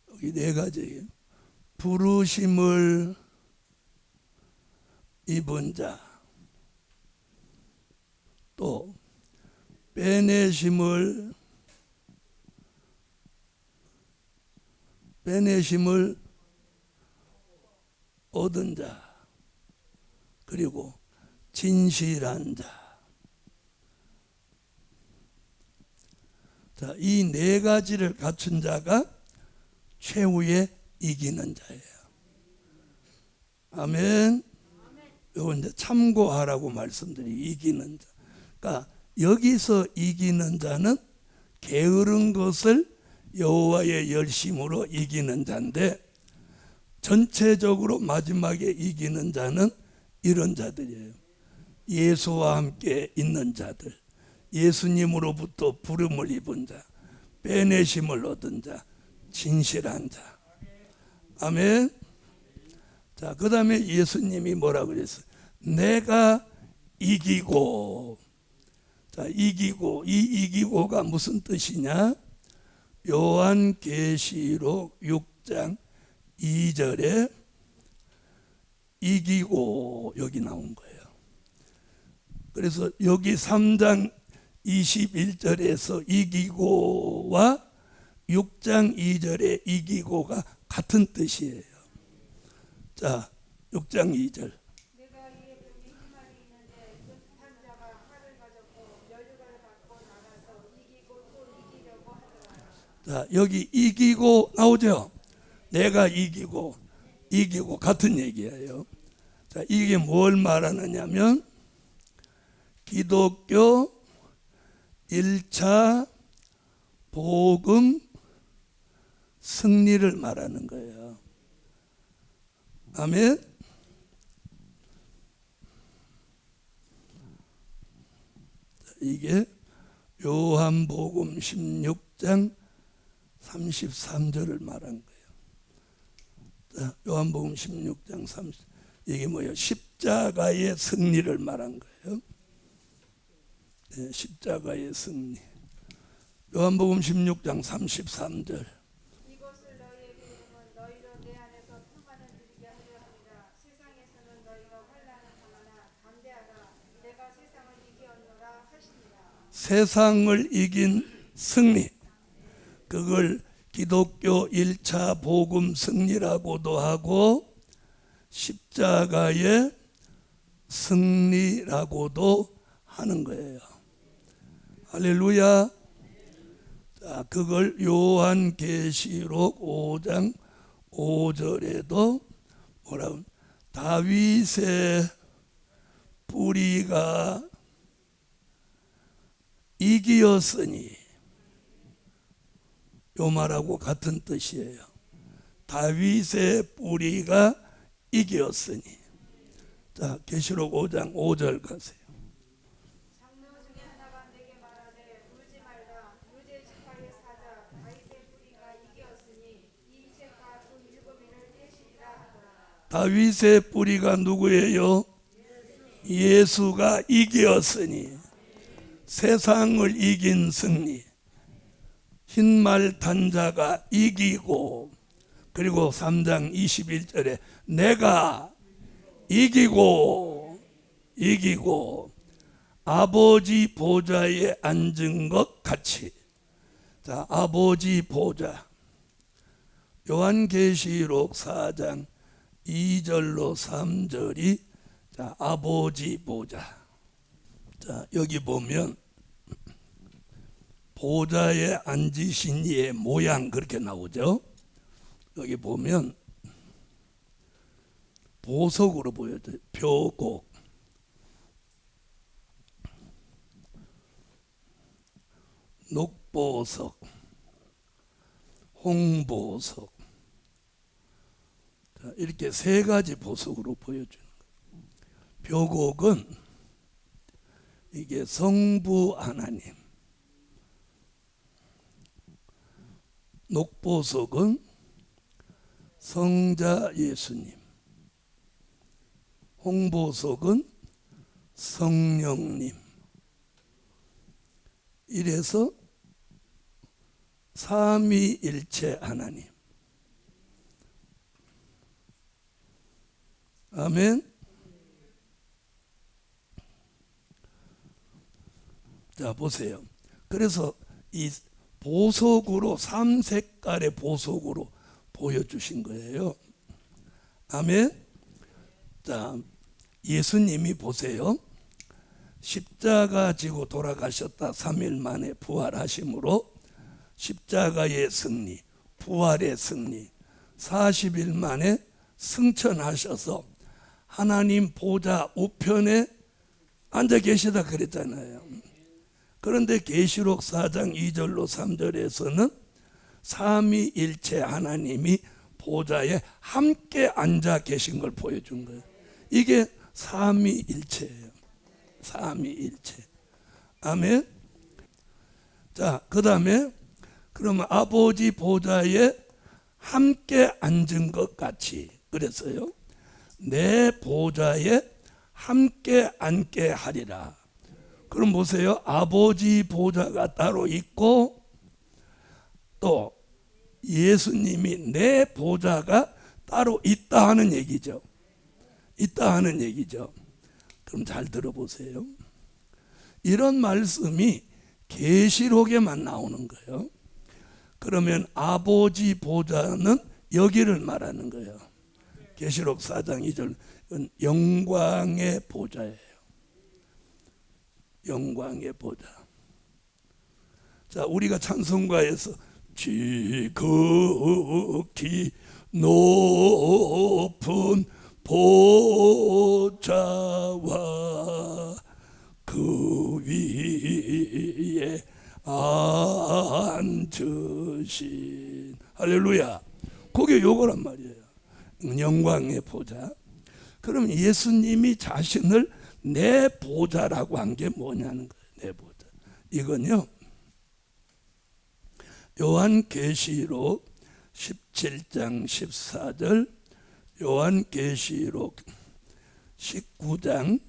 여기 네 가지예요. 부르심을 입은 자, 또 빼내심을 얻은 자, 그리고 진실한 자. 자, 이 네 가지를 갖춘 자가 최후의 이기는 자예요. 아멘. 이거 이제 참고하라고 말씀드리. 이기는 자. 그러니까 여기서 이기는 자는 게으른 것을 여호와의 열심으로 이기는 자인데, 전체적으로 마지막에 이기는 자는 이런 자들이에요. 예수와 함께 있는 자들, 예수님으로부터 부름을 입은 자, 빼내심을 얻은 자, 진실한 자. 아멘. 자, 그 다음에 예수님이 뭐라고 그랬어요? 내가 이기고. 자, 이기고, 이 이기고가 무슨 뜻이냐? 요한계시록 6장 2절에 이기고 여기 나온 거예요. 그래서 여기 3장 21절에서 이기고와 6장 2절의 이기고가 같은 뜻이에요. 자, 6장 2절. 내가 이에 보니 희망이 있는데 뜻한 자가 칼을 가졌고 면류관을 갖고 나가서 이기고 또 이기려고 하더라. 자, 여기 이기고 나오죠. 내가 이기고 같은 얘기예요. 자, 이게 뭘 말하느냐면 기독교 1차 복음 승리를 말하는 거예요. 아멘. 이게 요한복음 16장 33절을 말한 거예요. 자, 요한복음 16장 30, 이게 뭐예요? 십자가의 승리를 말한 거예요. 네, 십자가의 승리. 요한복음 16장 33절. 이것을 너희에게 이름은 너희로 내 안에서 평안을 누리게 하려 함이라. 세상에서는 너희가 환난을 당하나 담대하라. 내가 세상을 이기었노라 하시니라. 세상을 이긴 승리, 그걸 기독교 1차 복음 승리라고도 하고 십자가의 승리라고도 하는 거예요. 할렐루야. 자, 그걸 요한계시록 5장 5절에도 뭐라고? 다윗의 뿌리가 이기었으니, 요 말하고 같은 뜻이에요. 다윗의 뿌리가 이기었으니. 자, 계시록 5장 5절 가세요. 장로 중에 하나가 내게 말하되 울지 말라. 유대 지파의 사자 다윗의 뿌리가 이기었으니 이 죄가 또 일곱 일을 떼시리라 하더라. 다윗의 뿌리가 누구예요? 예수가 이기었으니. 세상을 이긴 승리. 흰말 단자가 이기고, 그리고 3장 21절에 내가 이기고 아버지 보좌에 앉은 것 같이. 자, 아버지 보좌. 요한계시록 4장 2절로 3절이 자, 아버지 보좌. 자, 여기 보면 보좌에 앉으신 이의 모양 그렇게 나오죠. 여기 보면 보석으로 보여져요. 표곡, 녹보석, 홍보석. 자, 이렇게 세 가지 보석으로 보여주는 거예요. 표곡은 이게 성부 하나님, 녹보석은 성자 예수님, 홍보석은 성령님. 이래서 삼위일체 하나님. 아멘. 자, 보세요. 그래서 이 보석으로, 3색깔의 보석으로 보여주신 거예요. 아멘. 자, 예수님이 보세요. 십자가 지고 돌아가셨다 3일 만에 부활하심으로 십자가의 승리, 부활의 승리, 40일 만에 승천하셔서 하나님 보좌 우편에 앉아 계시다 그랬잖아요. 그런데 계시록 4장 2절로 3절에서는 삼위일체 하나님이 보좌에 함께 앉아 계신 걸 보여준 거예요. 이게 삼위일체예요. 삼위일체. 아멘. 자, 그 다음에 그러면 아버지 보좌에 함께 앉은 것 같이 그랬어요. 내 보좌에 함께 앉게 하리라. 그럼 보세요. 아버지 보좌가 따로 있고 또 예수님이 내 보좌가 따로 있다 하는 얘기죠. 있다 하는 얘기죠. 그럼 잘 들어보세요. 이런 말씀이 계시록에만 나오는 거예요. 그러면 아버지 보좌는 여기를 말하는 거예요. 계시록 4장 2절 영광의 보좌예요. 영광의 보좌. 자, 우리가 찬송가에서 지극히 높은 보좌와 그 위에 앉으신 할렐루야. 그게 요거란 말이에요. 영광의 보좌. 그럼 예수님이 자신을 내 보좌라고 한 게 뭐냐는 거예요. 내 보좌. 이건요, 요한계시록 17장 14절, 요한계시록 19장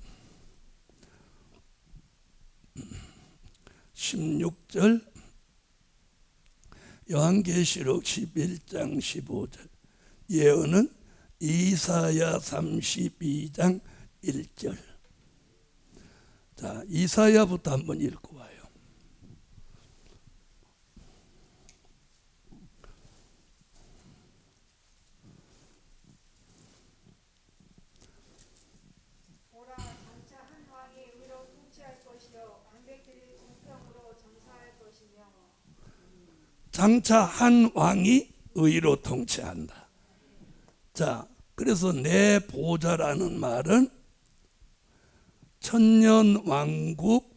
16절, 요한계시록 11장 15절, 예언은 이사야 32장 1절. 자, 이사야부터 한번 읽고 와요. 보라, 장차 한 왕이 의로 통치할 것이요 반백들이 공평으로 정사할 것이며. 장차 한 왕이 의로 통치한다. 자, 그래서 내 보좌라는 말은 천년왕국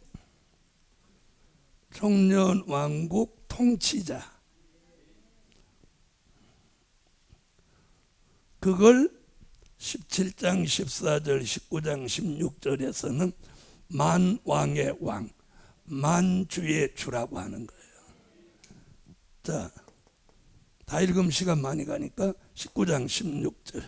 통치자, 그걸 17장 14절 19장 16절에서는 만왕의 왕, 만주의 주라고 하는 거예요. 자, 다 읽으면 시간 많이 가니까 19장 16절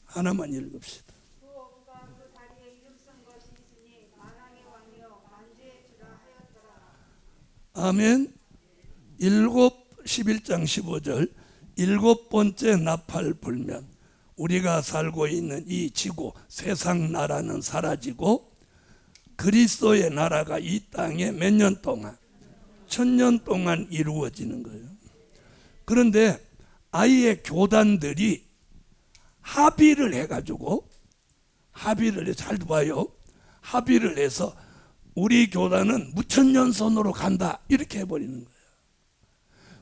하나만 읽읍시다. 그 어부가 그 다리에 이름 쓴 것이 있으니 만왕의 왕이요 만주의 주라 하였더라. 아멘. 11장 15절 일곱 번째 나팔 불면 우리가 살고 있는 이 지구 세상 나라는 사라지고 그리스도의 나라가 이 땅에 몇 년 동안 1000년 동안 이루어지는 거예요. 그런데 아예 교단들이 합의를 해가지고 잘 봐요. 합의를 해서 우리 교단은 무천년선으로 간다 이렇게 해버리는 거예요.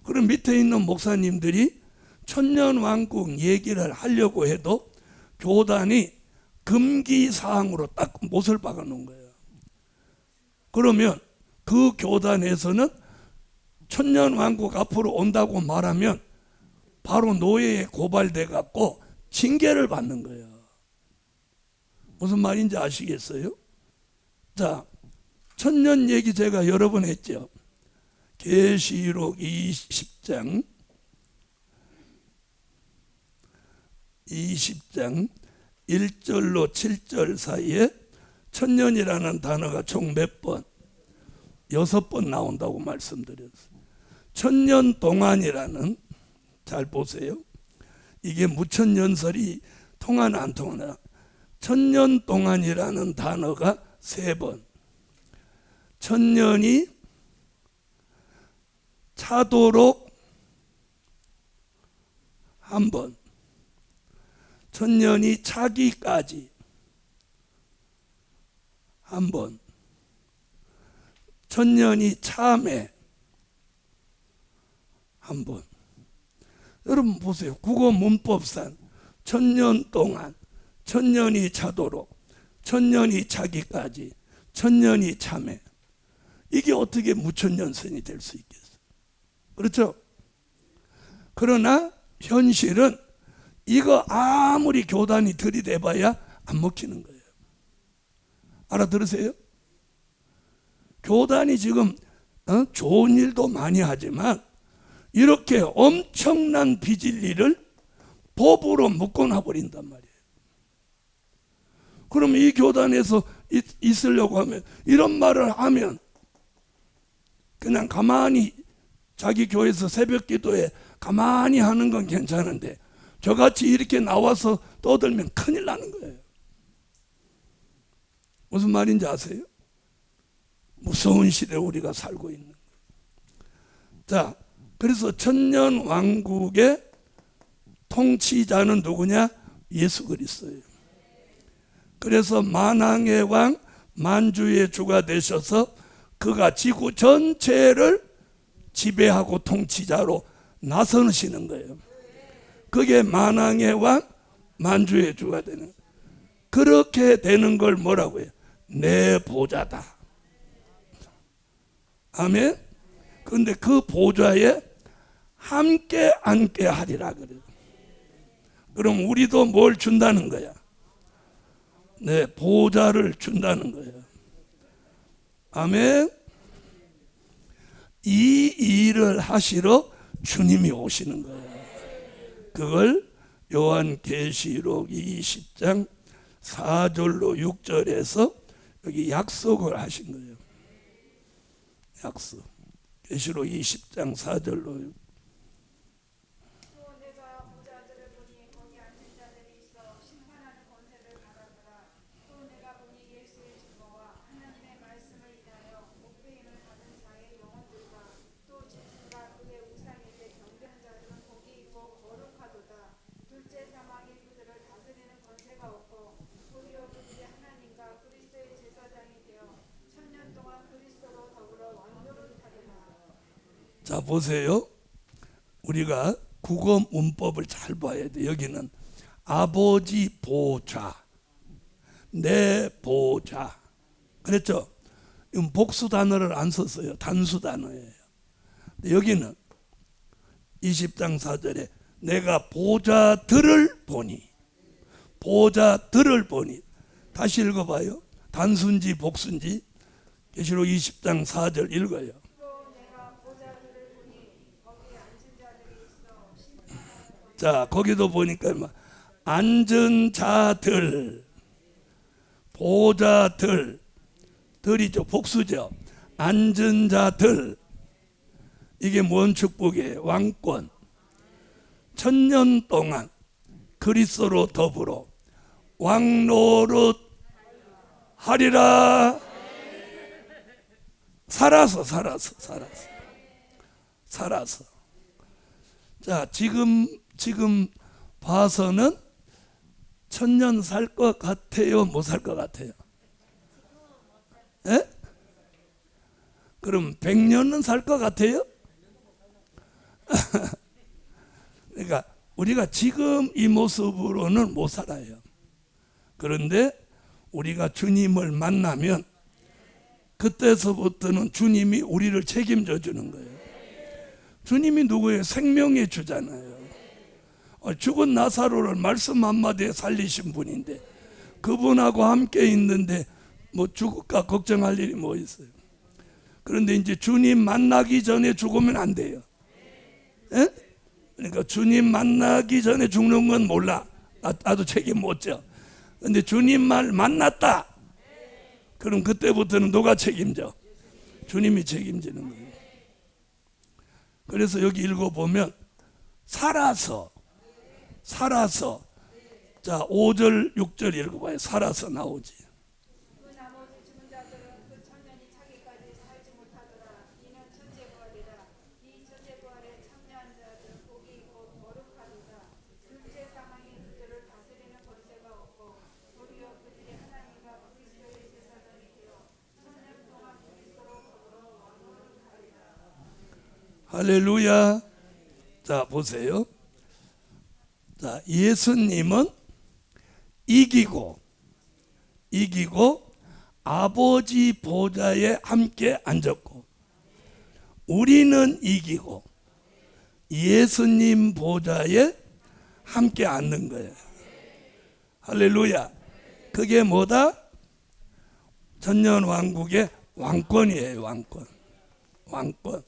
그럼 밑에 있는 목사님들이 천년왕국 얘기를 하려고 해도 교단이 금기사항으로 딱 못을 박아놓은 거예요. 그러면 그 교단에서는 천년왕국 앞으로 온다고 말하면 바로 노예에 고발돼 갖고 징계를 받는 거예요. 무슨 말인지 아시겠어요? 자, 천년 얘기 제가 여러 번 했죠. 계시록 20장 1절로 7절 사이에 천년이라는 단어가 총 몇 번? 6번 나온다고 말씀드렸어요. 천년 동안이라는, 잘 보세요. 이게 무천년설이 통하나 안 통하나. 천년 동안이라는 단어가 3번. 천년이 차도록 1번. 천년이 차기까지 1번. 천년이 참에 1번. 여러분 보세요. 국어 문법상 천년 동안, 천년이 차도록, 천년이 차기까지, 천년이 참에, 이게 어떻게 무천년선이 될 수 있겠어요? 그렇죠? 그러나 현실은 이거 아무리 교단이 들이대봐야 안 먹히는 거예요. 알아들으세요? 교단이 지금 좋은 일도 많이 하지만 이렇게 엄청난 비진리를 법으로 묶어놔 버린단 말이에요. 그럼 이 교단에서 있으려고 하면, 이런 말을 하면 그냥 가만히 자기 교회에서 새벽 기도에 가만히 하는 건 괜찮은데 저같이 이렇게 나와서 떠들면 큰일 나는 거예요. 무슨 말인지 아세요? 무서운 시대에 우리가 살고 있는 거예요. 자, 그래서 천년 왕국의 통치자는 누구냐? 예수 그리스도예요. 그래서 만왕의 왕, 만주의 주가 되셔서 그가 지구 전체를 지배하고 통치자로 나서시는 거예요. 그게 만왕의 왕, 만주의 주가 되는 거예요. 그렇게 되는 걸 뭐라고 해요? 내 보좌다. 아멘. 그런데 그 보좌에 함께 앉게 하리라 그래요. 그럼 우리도 뭘 준다는 거야? 네, 보좌를 준다는 거예요. 아멘. 이 일을 하시러 주님이 오시는 거예요. 그걸 요한계시록 20장 4절로 6절에서 여기 약속을 하신 거예요. 약속. 계시록 20장 4절로. 또 내가 보좌들을 보니 거기 앉은 자들이 있어 심판하는 권세를 받았더라. 또 내가 보니 예수의 증거와 하나님의 말씀을 인하여 목배임을 받은 자의 영혼들과 또 짐승과 그의 우상에게 경배하는 자들은 복이 있고 거룩하도다. 둘째 사망이 그들을 다스리는 권세가 없고 오히려 그들이 하나님과 그리스도의 제사장이 되어 천년 동안 그리스도로 더불어 왕노릇하리라. 자, 보세요. 우리가 국어 문법을 잘 봐야 돼. 여기는 아버지 보좌, 내 보좌. 그랬죠? 이건 복수 단어를 안 썼어요. 단수 단어예요. 여기는 20장 4절에 내가 보좌들을 보니, 보좌들을 보니. 다시 읽어봐요. 단수인지 복수인지. 계시록 20장 4절 읽어요. 또 내가 보좌들을 보니 거기 앉은 자들이 있어 심판하는 자, 거기도 보니까 앉은 자들, 보좌들, 들이죠, 복수죠. 앉은 자들, 이게 뭔 축복이에요? 왕권. 천년 동안 그리스도로 더불어 왕노릇 하리라. 살아서. 자, 지금 봐서는 천년 살 것 같아요? 못 살 것 같아요? 에? 그럼 100년은 살 것 같아요? 그러니까 우리가 지금 이 모습으로는 못 살아요. 그런데 우리가 주님을 만나면 그때서부터는 주님이 우리를 책임져 주는 거예요. 주님이 누구예요? 생명의 주잖아요. 죽은 나사로를 말씀 한마디에 살리신 분인데 그분하고 함께 있는데 뭐 죽을까 걱정할 일이 뭐 있어요. 그런데 이제 주님 만나기 전에 죽으면 안 돼요. 에? 그러니까 주님 만나기 전에 죽는 건 몰라. 나도 책임 못 져. 근데 주님만 만났다. 그럼 그때부터는 누가 책임져? 주님이 책임지는 거예요. 그래서 여기 읽어보면 살아서 자 5절 6절 읽어봐요. 살아서 나오지. 그 나머지 죽은 자들은 그 천년이 차기까지 살지 못하더라. 이는 첫째 부활이라. 이 첫째 부활에 참여한 자들 복이 곧 거룩하리라. 둘째 사망이 그들을 다스리는 권세가 없고 도리어 그들이 하나님과 그리스도의 제사장이 되어 천년 동안 그리스도로 더불어 왕노릇 하리라. 할렐루야. 자 보세요. 자 예수님은 이기고 아버지 보좌에 함께 앉았고, 우리는 이기고 예수님 보좌에 함께 앉는 거예요. 할렐루야. 그게 뭐다? 천년왕국의 왕권이에요. 왕권.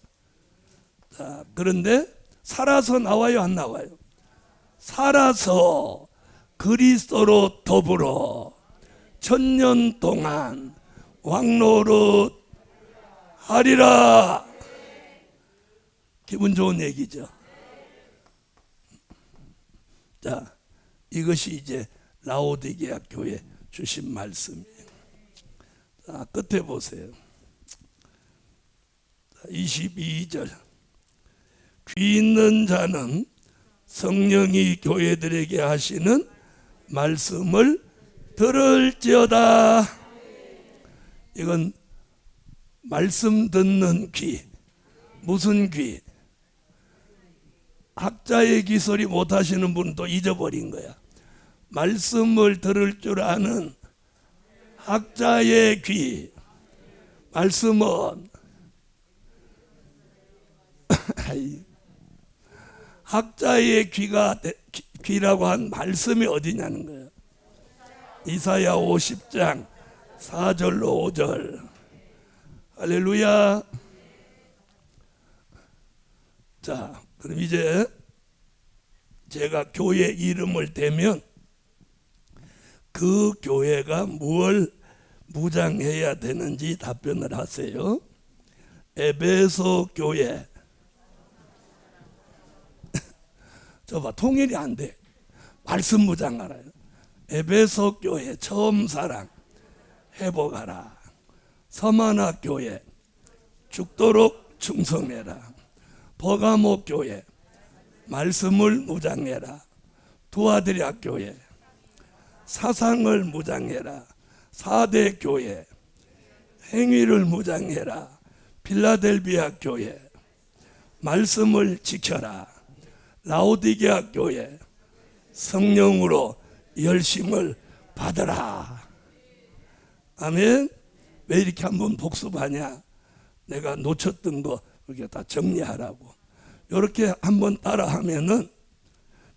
자, 그런데 살아서 나와요, 안 나와요? 살아서 그리스도로 더불어 천년 동안 왕노릇 하리라. 기분 좋은 얘기죠. 자, 이것이 이제 라오디게아 교회 주신 말씀이에요. 자, 끝에 보세요. 22절. 귀 있는 자는 성령이 교회들에게 하시는 말씀을 들을지어다. 이건 말씀 듣는 귀. 무슨 귀? 학자의 귀 소리 못 하시는 분은 또 잊어버린 거야. 말씀을 들을 줄 아는 학자의 귀. 말씀은 학자의 귀라고 한 말씀이 어디냐는 거예요. 이사야 50장 4절로 5절. 할렐루야. 자, 그럼 이제 제가 교회 이름을 대면 그 교회가 뭘 무장해야 되는지 답변을 하세요. 에베소 교회. 저봐, 통일이 안 돼. 말씀 무장하라. 에베소 교회 처음 사랑 회복하라. 서만화 교회 죽도록 충성해라. 버가모 교회 말씀을 무장해라. 두아드랴 교회 사상을 무장해라. 사대 교회 행위를 무장해라. 필라델비아 교회 말씀을 지켜라. 라오디게아 교회 성령으로 열심을 받으라. 아멘. 왜 이렇게 한번 복습하냐? 내가 놓쳤던 거 이렇게 다 정리하라고. 이렇게 한번 따라하면은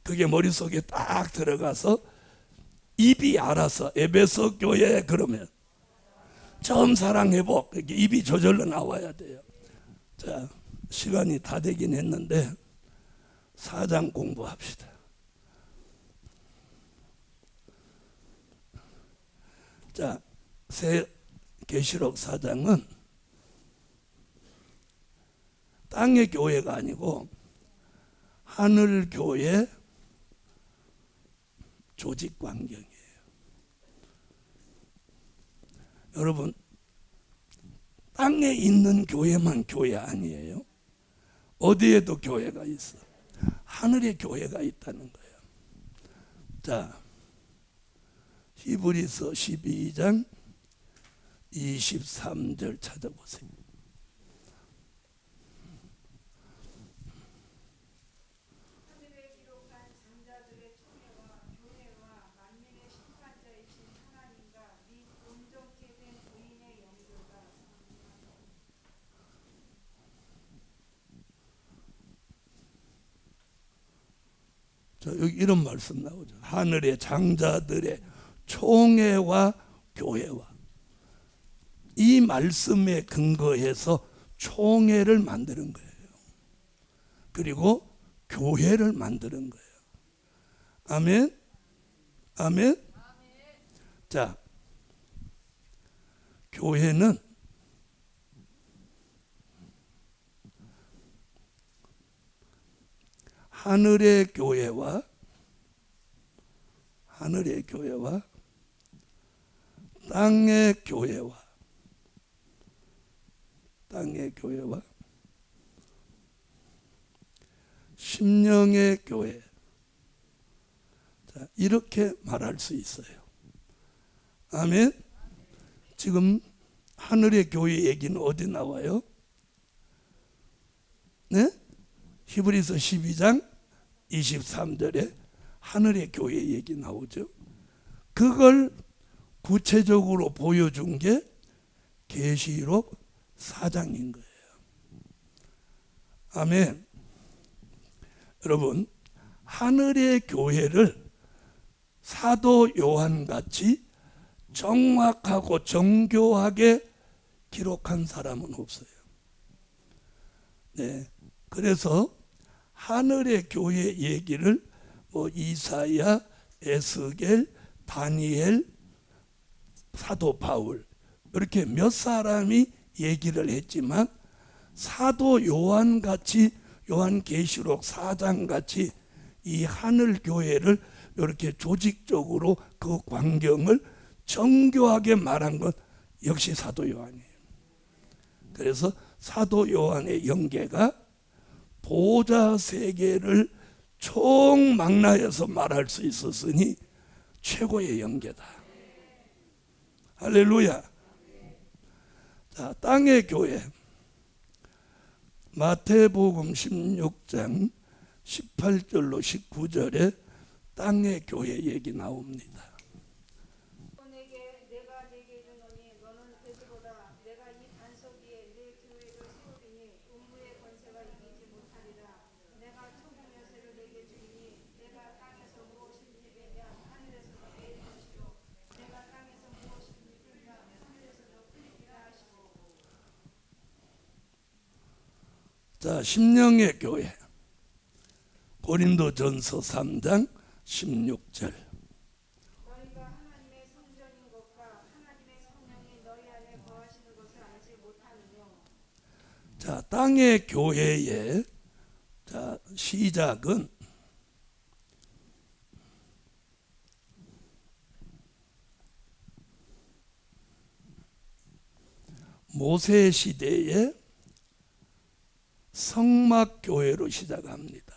그게 머릿속에 딱 들어가서 입이 알아서 에베소 교회 그러면 처음 사랑 회복 이렇게 입이 저절로 나와야 돼요. 자, 시간이 다 되긴 했는데 4장 공부합시다. 자, 새 계시록 4장은 땅의 교회가 아니고 하늘 교회 조직 광경이에요. 여러분, 땅에 있는 교회만 교회 아니에요. 어디에도 교회가 있어. 하늘에 교회가 있다는 거예요. 자, 히브리서 12장 23절 찾아보세요. 하늘에 기록한 장자들의 총회와 교회와 만민의 심판자이신 하나님과 및 온전케 된 부인의 영도가. 자, 여기 이런 말씀 나오죠. 하늘의 장자들의 총회와 교회와. 이 말씀에 근거해서 총회를 만드는 거예요. 그리고 교회를 만드는 거예요. 아멘. 아멘. 자, 교회는 하늘의 교회와 땅의 교회와 심령의 교회, 자, 이렇게 말할 수 있어요. 아멘. 지금 하늘의 교회 얘기는 어디 나와요? 네? 히브리서 12장 23절에 하늘의 교회 얘기 나오죠. 그걸 구체적으로 보여준 게 계시록 4장인 거예요. 아멘. 여러분, 하늘의 교회를 사도 요한같이 정확하고 정교하게 기록한 사람은 없어요. 네, 그래서 하늘의 교회 얘기를 이사야, 에스겔, 다니엘, 사도 바울 이렇게 몇 사람이 얘기를 했지만 사도 요한같이 요한계시록 4장같이 이 하늘 교회를 이렇게 조직적으로 그 광경을 정교하게 말한 건 역시 사도 요한이에요. 그래서 사도 요한의 연계가 보좌 세계를 총망라해서 말할 수 있었으니 최고의 연계다. 할렐루야. 자, 땅의 교회, 마태복음 16장 18절로 19절에 땅의 교회 얘기 나옵니다. 너에게 내가 네게 이르노니 너는 베드로라. 내가 이 반석 위에 내 교회를 세우리니 음부의 권세가 이기지 못하리라. 내가 천국 열쇠를 내게 주리니 내가 땅에서 무엇을 비비면 하늘에서도 내릴 것이요 내가 땅에서 무엇을 풀면 하늘에서도 풀리리라 하시고. 자, 심령의 교회, 고린도전서 3장 16절. 너희가 하나님의 성전인 것과 하나님의 성령이 너희 안에 거하시는 것을 알지 못하느뇨. 자, 땅의 교회의 자, 시작은 모세 시대의 성막교회로 시작합니다.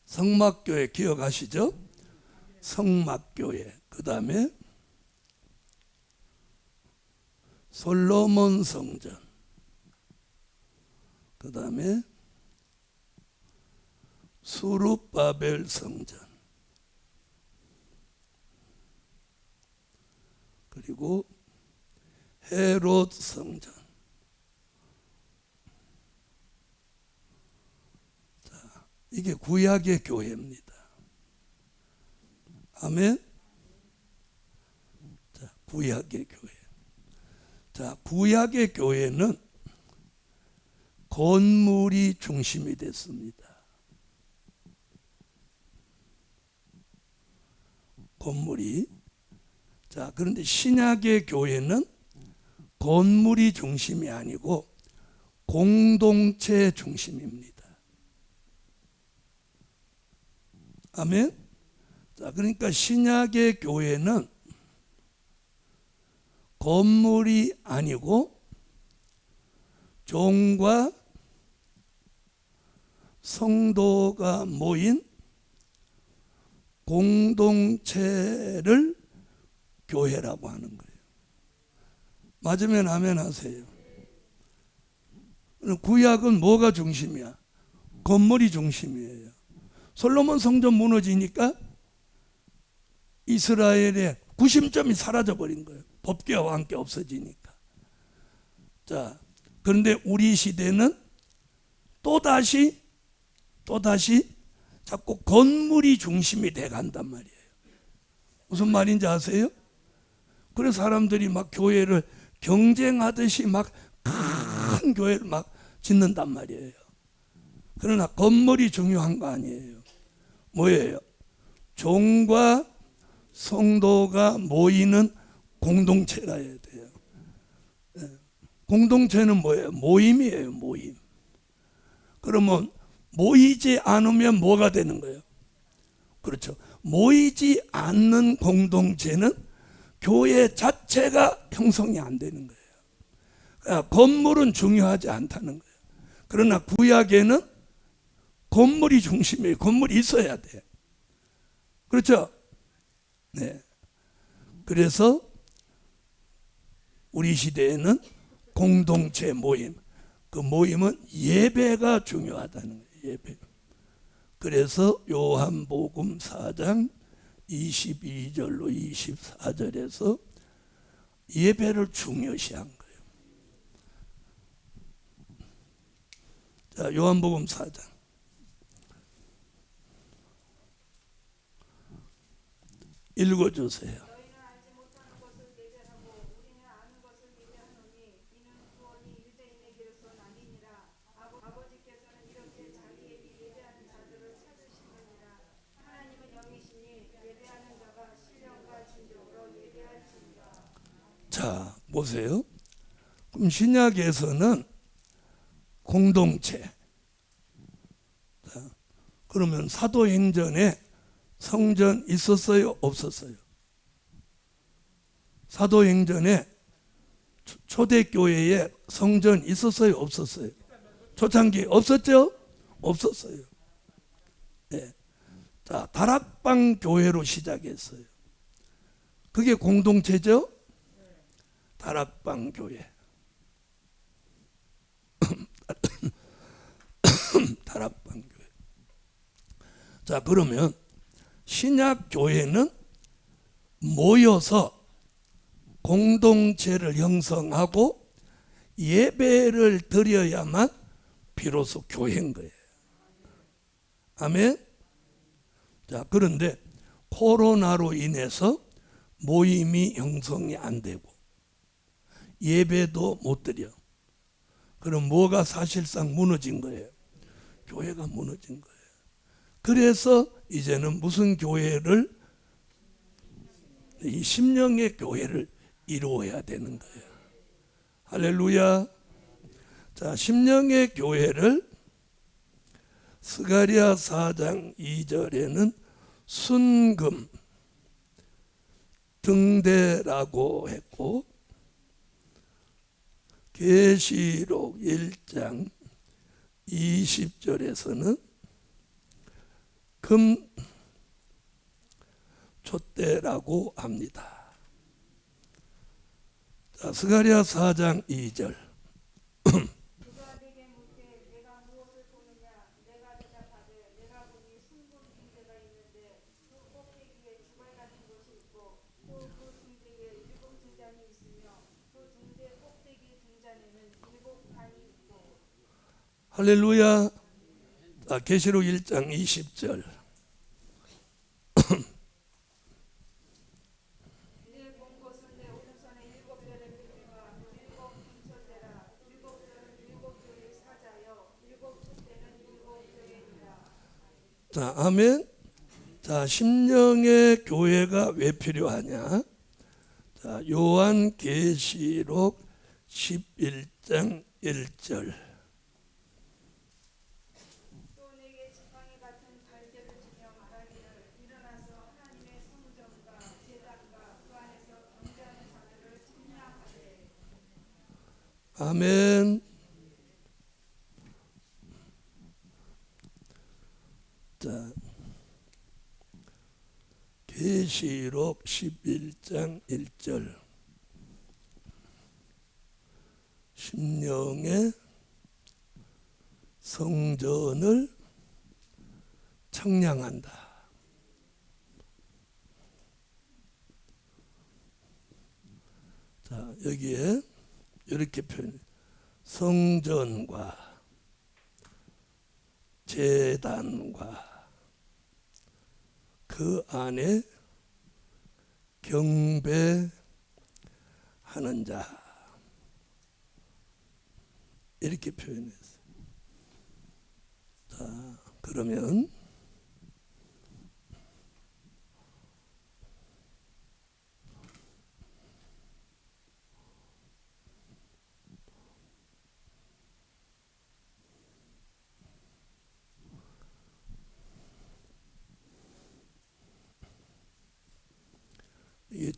성막교회 기억하시죠? 성막교회. 그 다음에 솔로몬 성전. 그 다음에 수룹바벨 성전. 그리고 헤롯 성전. 자, 이게 구약의 교회입니다. 아멘. 자, 구약의 교회. 자, 구약의 교회는 건물이 중심이 됐습니다. 건물이. 자, 그런데 신약의 교회는 건물이 중심이 아니고 공동체 중심입니다. 아멘. 자, 그러니까 신약의 교회는 건물이 아니고 종과 성도가 모인 공동체를 교회라고 하는 거예요. 맞으면 아멘 하세요. 구약은 뭐가 중심이야? 건물이 중심이에요. 솔로몬 성전 무너지니까 이스라엘의 구심점이 사라져버린 거예요. 법궤와 함께 없어지니까. 자, 그런데 우리 시대는 또다시 자꾸 건물이 중심이 돼간단 말이에요. 무슨 말인지 아세요? 그래서 사람들이 막 교회를 경쟁하듯이 막 큰 교회를 막 짓는단 말이에요. 그러나 건물이 중요한 거 아니에요. 뭐예요? 종과 성도가 모이는 공동체라 해야 돼요. 공동체는 뭐예요? 모임이에요. 모임. 그러면 모이지 않으면 뭐가 되는 거예요? 그렇죠. 모이지 않는 공동체는 교회 자체가 형성이 안 되는 거예요. 그러니까 건물은 중요하지 않다는 거예요. 그러나 구약에는 건물이 중심이에요. 건물이 있어야 돼. 그렇죠? 네. 그래서 우리 시대에는 공동체 모임, 그 모임은 예배가 중요하다는 거예요. 예배. 그래서 요한복음 4장 22절로 24절에서 예배를 중요시한 거예요. 자, 요한복음 4장 읽어주세요. 너희는 알지 못하는 것을 예배하고 우리는 아는 것을 예배하노니 이는 구원이 유대인에게로서 아니니라. 아버지께서는 이렇게 자기에게 예배하는 자들을 찾으시느니라. 하나님은 영이시니 예배하는 자가 신령과 진정으로 예배할지니라. 자, 보세요. 그럼 신약에서는 공동체. 자, 그러면 사도행전에 성전 있었어요? 없었어요? 사도행전에 초대교회에 성전 있었어요? 없었어요? 초창기 없었죠? 없었어요. 네. 자, 다락방 교회로 시작했어요. 그게 공동체죠? 다락방 교회. 다락방 교회. 자, 그러면 신약 교회는 모여서 공동체를 형성하고 예배를 드려야만 비로소 교회인 거예요. 아멘. 자, 그런데 코로나로 인해서 모임이 형성이 안 되고 예배도 못 드려. 그럼 뭐가 사실상 무너진 거예요? 교회가 무너진 거예요. 그래서 이제는 무슨 교회를, 이 심령의 교회를 이루어야 되는 거예요. 할렐루야. 자, 심령의 교회를 스가랴 4장 2절에는 순금 등대라고 했고, 계시록 1장 20절에서는 금 촛대라고 합니다. 자, 스가랴 4장 2절. 그가 내게 묻되 내가 무엇을 보느냐. 내가 대답하되 내가 보니 순금 등대가 있는데 그 꼭대기에 주발 같은 것이 있고 또 그 등대에 7등잔이 있으며 그 등대 꼭대기 등잔에는 7판이 있고. 할렐루야. 자, 계시록 1장 20절. 내 본 것은 내 오른손에 7별의 빛과 7금천대라. 7별은 7교의 사자여 7촛대는 7교회니라. 자, 아멘. 자, 심령의 교회가 왜 필요하냐? 자, 요한 계시록 11장 1절. 또 내게 지팡이 같은 갈대를 주며 말하기를 일어나서 하나님의 성전과 제단과 그 안에서 경배하는 자들을 측량하되. 아멘. 자, 계시록 11장 1절. 심령의 성전을 청량한다. 자, 여기에 이렇게 표현. 성전과 제단과 그 안에 경배하는 자, 이렇게 표현했어요. 자, 그러면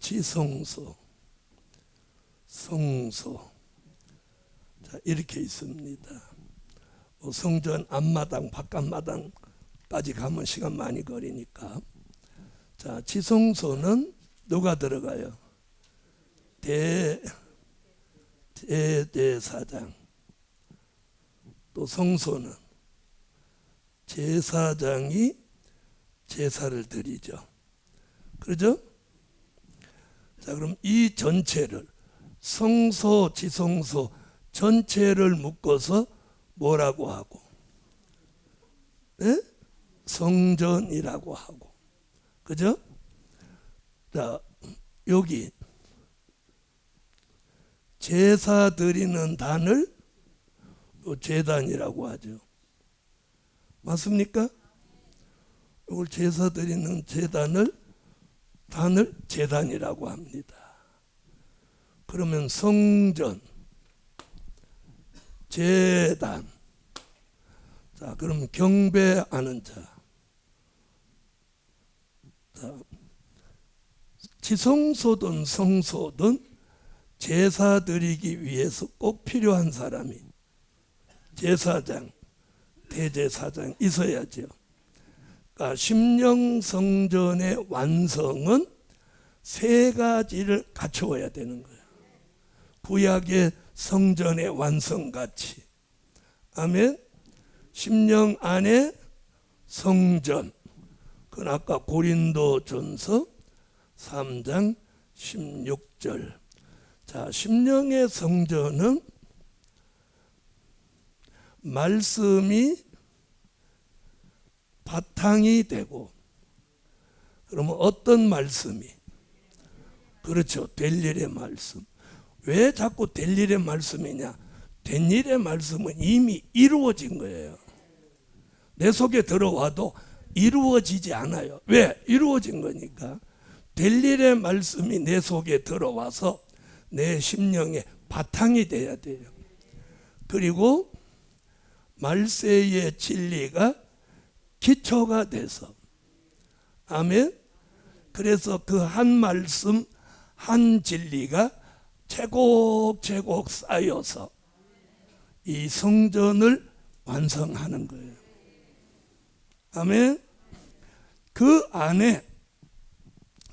지성소, 성소. 자, 이렇게 있습니다. 성전 앞마당, 바깥마당까지 가면 시간 많이 걸리니까. 자, 지성소는 누가 들어가요? 대제사장. 또 성소는 제사장이 제사를 드리죠. 그러죠? 자, 그럼 이 전체를 성소, 지성소 전체를 묶어서 뭐라고 하고? 네? 성전이라고 하고. 그죠? 자, 여기 제사 드리는 단을 제단이라고 하죠. 맞습니까? 이걸 제사 드리는 단을 제단이라고 합니다. 그러면 성전, 제단. 자, 그럼 경배하는 자. 자, 지성소든 성소든 제사 드리기 위해서 꼭 필요한 사람이 제사장, 대제사장 있어야죠. 그러니까 심령성전의 완성은 세 가지를 갖추어야 되는 거예요. 구약의 성전의 완성같이. 아멘. 심령 안에 성전. 그건 아까 고린도전서 3장 16절. 자, 심령의 성전은 말씀이 바탕이 되고, 그러면 어떤 말씀이? 그렇죠. 될 일의 말씀. 왜 자꾸 될 일의 말씀이냐? 된 일의 말씀은 이미 이루어진 거예요. 내 속에 들어와도 이루어지지 않아요. 왜? 이루어진 거니까. 될 일의 말씀이 내 속에 들어와서 내 심령의 바탕이 돼야 돼요. 그리고 말세의 진리가 기초가 돼서. 아멘. 그래서 그 한 말씀, 한 진리가 채곡채곡 쌓여서 이 성전을 완성하는 거예요. 아멘. 그 안에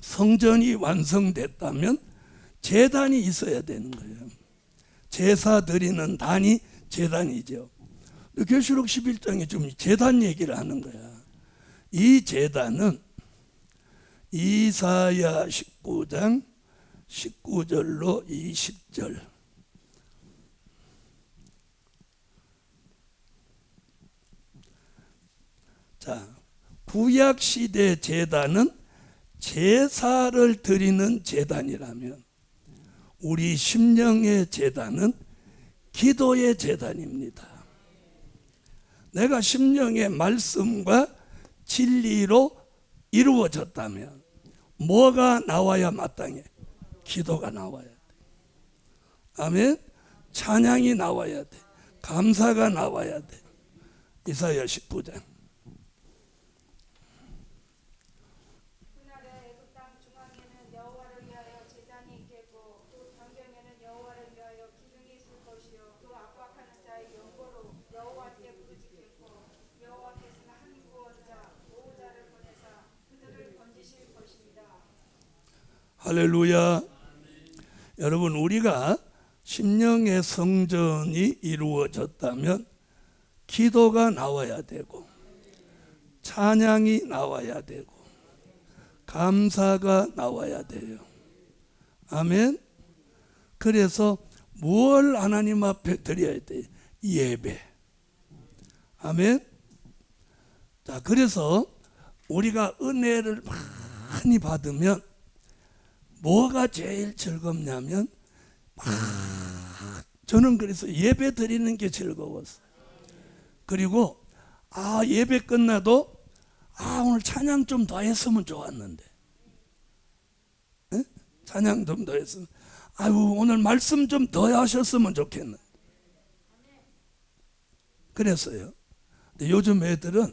성전이 완성됐다면 제단이 있어야 되는 거예요. 제사 드리는 단이 제단이죠. 계시록 11장에 좀 제단 얘기를 하는 거야. 이 제단은 이사야 19장 19절로 20절. 자, 구약 시대 제단은 제사를 드리는 제단이라면 우리 심령의 제단은 기도의 제단입니다. 내가 심령의 말씀과 진리로 이루어졌다면 뭐가 나와야 마땅해? 기도가 나와야 돼. 아멘. 찬양이 나와야 돼. 감사가 나와야 돼. 이사야 19장. 그날에 애굽 땅 중앙에는 여호와를 위하여 제단이 있겠고 또 변경에는 여호와를 위하여 기둥이 있을 것이요 또 압박하는 자의 연고로 여호와께 부르짖겠고 여호와께서는 한 구원자 보호자를 보내사 그들을 건지실 것입니다. 할렐루야. 여러분, 우리가 심령의 성전이 이루어졌다면 기도가 나와야 되고 찬양이 나와야 되고 감사가 나와야 돼요. 아멘. 그래서 뭘 하나님 앞에 드려야 돼요? 예배. 아멘. 자, 그래서 우리가 은혜를 많이 받으면 뭐가 제일 즐겁냐면 저는 그래서 예배 드리는 게 즐거웠어요. 그리고 예배 끝나도 오늘 찬양 좀 더 했으면 좋았는데, 에? 찬양 좀 더 했으면, 오늘 말씀 좀 더 하셨으면 좋겠네. 그랬어요. 근데 요즘 애들은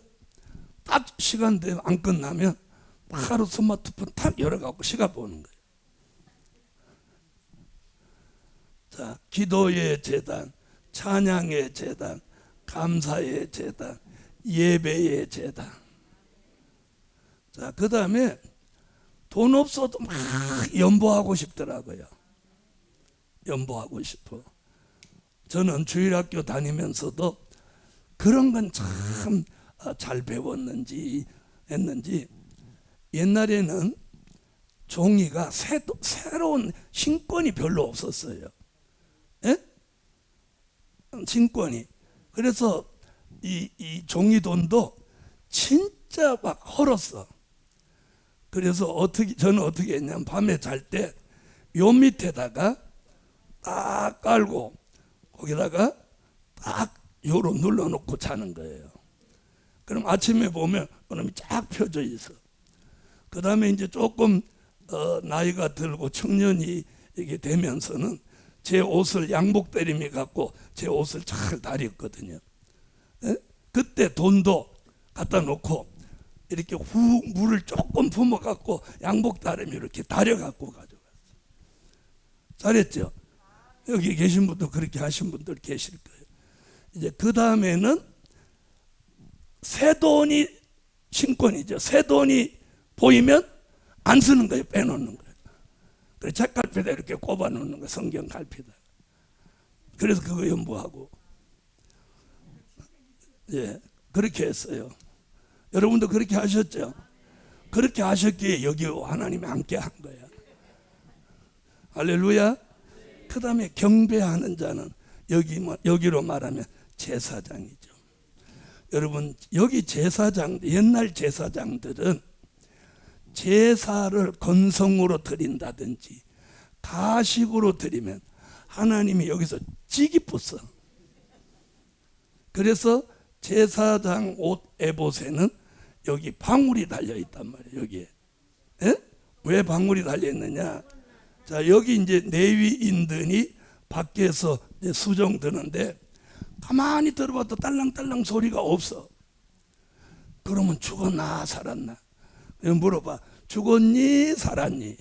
딱 시간 되면 안 끝나면 바로 스마트폰 탁 열어갖고 시간 보는 거예요. 자, 기도의 제단, 찬양의 제단, 감사의 제단, 예배의 제단. 자, 그 다음에 돈 없어도 막 연보하고 싶더라고요. 연보하고 싶어. 저는 주일학교 다니면서도 그런 건 참 잘 배웠는지 했는지, 옛날에는 종이가 새로운 신권이 별로 없었어요. 예? 신권이. 그래서 이 종이돈도 진짜 막 헐었어. 그래서 저는 어떻게 했냐면 밤에 잘 때 요 밑에다가 딱 깔고 거기다가 딱 요로 눌러놓고 자는 거예요. 그럼 아침에 보면 그놈이 쫙 펴져 있어. 그 다음에 이제 조금 나이가 들고 청년이 이게 되면서는 제 옷을 양복대림이 갖고 제 옷을 잘 다렸거든요. 예? 그때 돈도 갖다 놓고 이렇게 후 물을 조금 품어 갖고 양복다림이 이렇게 다려 갖고 가져갔어. 잘했죠? 여기 계신 분도 그렇게 하신 분들 계실 거예요. 이제 그 다음에는 새 돈이 신권이죠. 새 돈이 보이면 안 쓰는 거예요. 빼놓는 거예요. 그래서 책갈피에다 이렇게 꼽아 놓는 거예요. 성경 갈피에다. 그래서 그거 연보하고, 예, 그렇게 했어요. 여러분도 그렇게 하셨죠? 그렇게 하셨기에 여기 하나님이 함께 한 거야. 할렐루야. 그 다음에 경배하는 자는 여기로 말하면 제사장이죠. 여러분, 여기 옛날 제사장들은 제사를 건성으로 드린다든지 가식으로 드리면 하나님이 여기서 찌기쁘어. 그래서 제사장 옷 에봇에는 여기 방울이 달려 있단 말이에요. 여기에. 예? 왜 방울이 달려 있느냐? 자, 여기 이제 레위인들이 밖에서 이제 수종 드는데 가만히 들어봐도 딸랑딸랑 소리가 없어. 그러면 죽었나 살았나? 물어봐. 죽었니 살았니?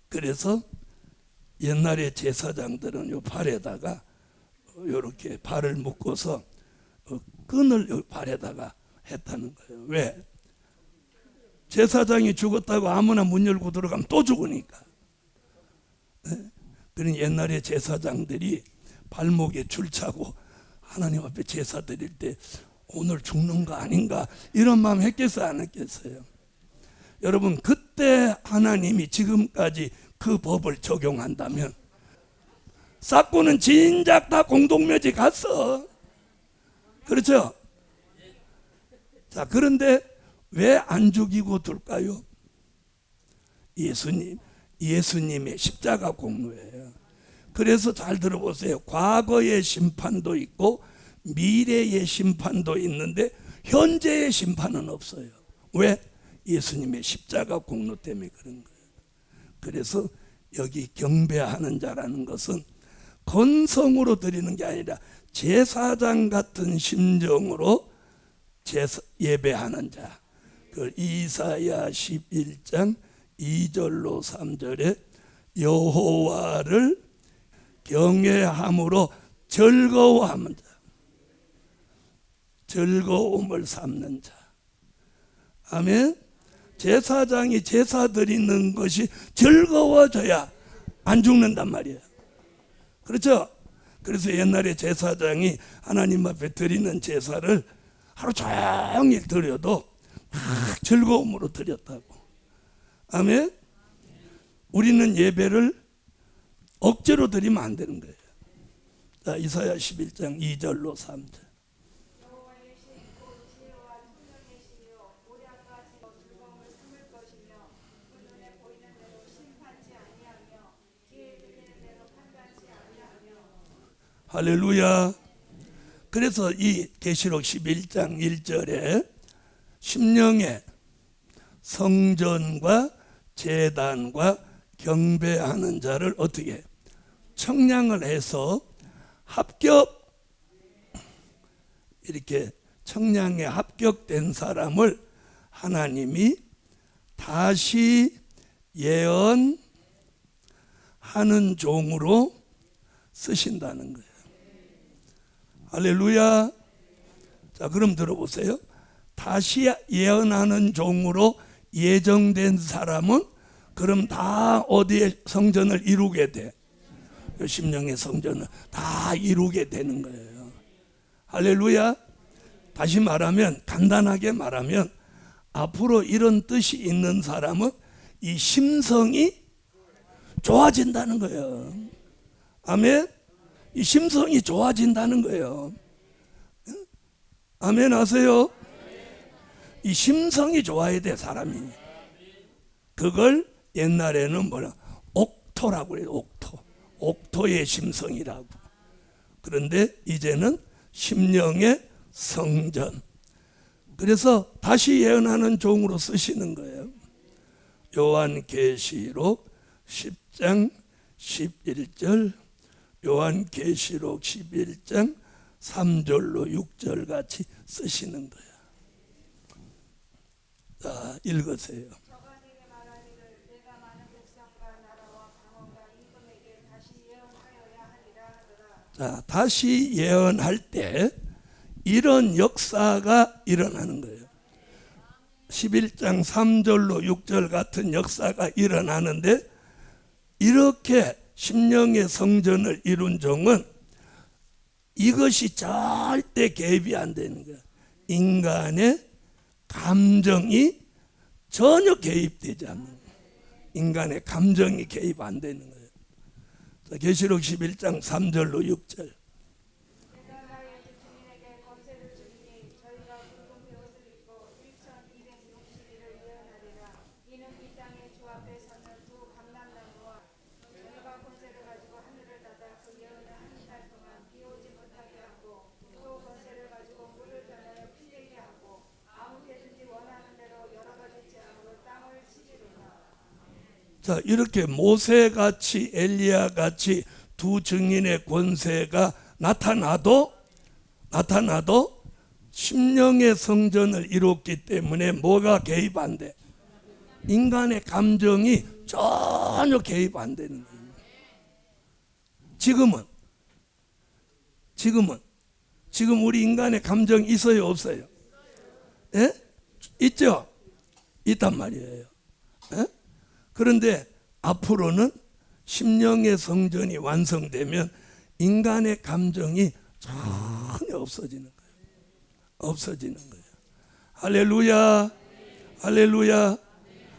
그래서 옛날에 제사장들은 요 발에다가 이렇게 발을 묶어서 끈을 발에다가 했다는 거예요. 왜? 제사장이 죽었다고 아무나 문 열고 들어가면 또 죽으니까. 그러니 옛날에 제사장들이 발목에 줄 차고 하나님 앞에 제사 드릴 때 오늘 죽는 거 아닌가 이런 마음 했겠어요, 안 했겠어요? 여러분, 그때 하나님이 지금까지 그 법을 적용한다면 싹고는 진작 다 공동묘지 갔어. 그렇죠? 자, 그런데 왜 안 죽이고 둘까요? 예수님의 십자가 공로예요. 그래서 잘 들어보세요. 과거의 심판도 있고 미래의 심판도 있는데 현재의 심판은 없어요. 왜? 예수님의 십자가 공로 때문에 그런 거예요. 그래서 여기 경배하는 자라는 것은 건성으로 드리는 게 아니라 제사장 같은 심정으로 예배하는 자. 그 이사야 11장 2절로 3절에 여호와를 경외함으로 즐거워하는 자, 즐거움을 삼는 자. 아멘. 제사장이 제사 드리는 것이 즐거워져야 안 죽는단 말이에요. 그렇죠? 그래서 옛날에 제사장이 하나님 앞에 드리는 제사를 하루 종일 드려도 막 즐거움으로 드렸다고. 아멘. 우리는 예배를 억지로 드리면 안 되는 거예요. 자, 이사야 11장 2절로 3절. 할렐루야. 그래서 이 계시록 11장 1절에 심령의 성전과 제단과 경배하는 자를 어떻게 청량을 해서 합격, 이렇게 청량에 합격된 사람을 하나님이 다시 하는 종으로 쓰신다는 거예요. 할렐루야. 자, 그럼 들어보세요. 다시 예언하는 종으로 예정된 사람은 그럼 다 어디에 성전을 이루게 돼? 심령의 성전을 다 이루게 되는 거예요. 할렐루야. 다시 말하면, 간단하게 말하면, 앞으로 이런 뜻이 있는 사람은 이 심성이 좋아진다는 거예요. 아멘. 이 심성이 좋아진다는 거예요. 아멘 하세요. 이 심성이 좋아야 돼, 사람이. 그걸 옛날에는 뭐라 옥토라고 해요. 옥토. 옥토의 심성이라고. 그런데 이제는 심령의 성전. 그래서 다시 예언하는 종으로 쓰시는 거예요. 요한계시록 10장 11절, 요한계시록 11장 3절로 6절 같이 쓰시는 거예요. 자, 읽으세요. 저가 내게 말하기를 내가 많은 백성과 나라와 방언과 임금에게 다시 예언하여야 하리라 하더라. 자, 다시 예언할 때 이런 역사가 일어나는 거예요. 11장 3절로 6절 같은 역사가 일어나는데, 이렇게 심령의 성전을 이룬 종은 이것이 절대 개입이 안 되는 거예요. 인간의 감정이 전혀 개입되지 않는 거예요. 인간의 감정이 개입 안 되는 거예요. 자, 계시록 11장 3절로 6절. 내가 나의 주민에게 권세를 주리니 저희가 붉은 베옷을 입고 1260일을 예언하리라. 이는 이 땅의 주 앞에 서는 두 감람나무와 저희가 권세를 가지고 하늘을 닫아 그 예언을 한 달 동안 비 오지 못하게 하고, 또 권세를 가지고 물을 전하여 피 되게 하고, 아무 때든지 원하는 대로 여러 가지 재앙으로 땅을 치리로다. 자, 이렇게 모세같이 엘리야같이 두 증인의 권세가 나타나도 심령의 성전을 이뤘기 때문에 뭐가 개입 안 돼? 인간의 감정이 전혀 개입 안 되는 거예요. 지금 우리 인간의 감정이 있어요, 없어요? 예? 있죠? 있단 말이에요. 예? 그런데 앞으로는 심령의 성전이 완성되면 인간의 감정이 전혀 없어지는 거예요. 없어지는 거예요. 할렐루야. 할렐루야.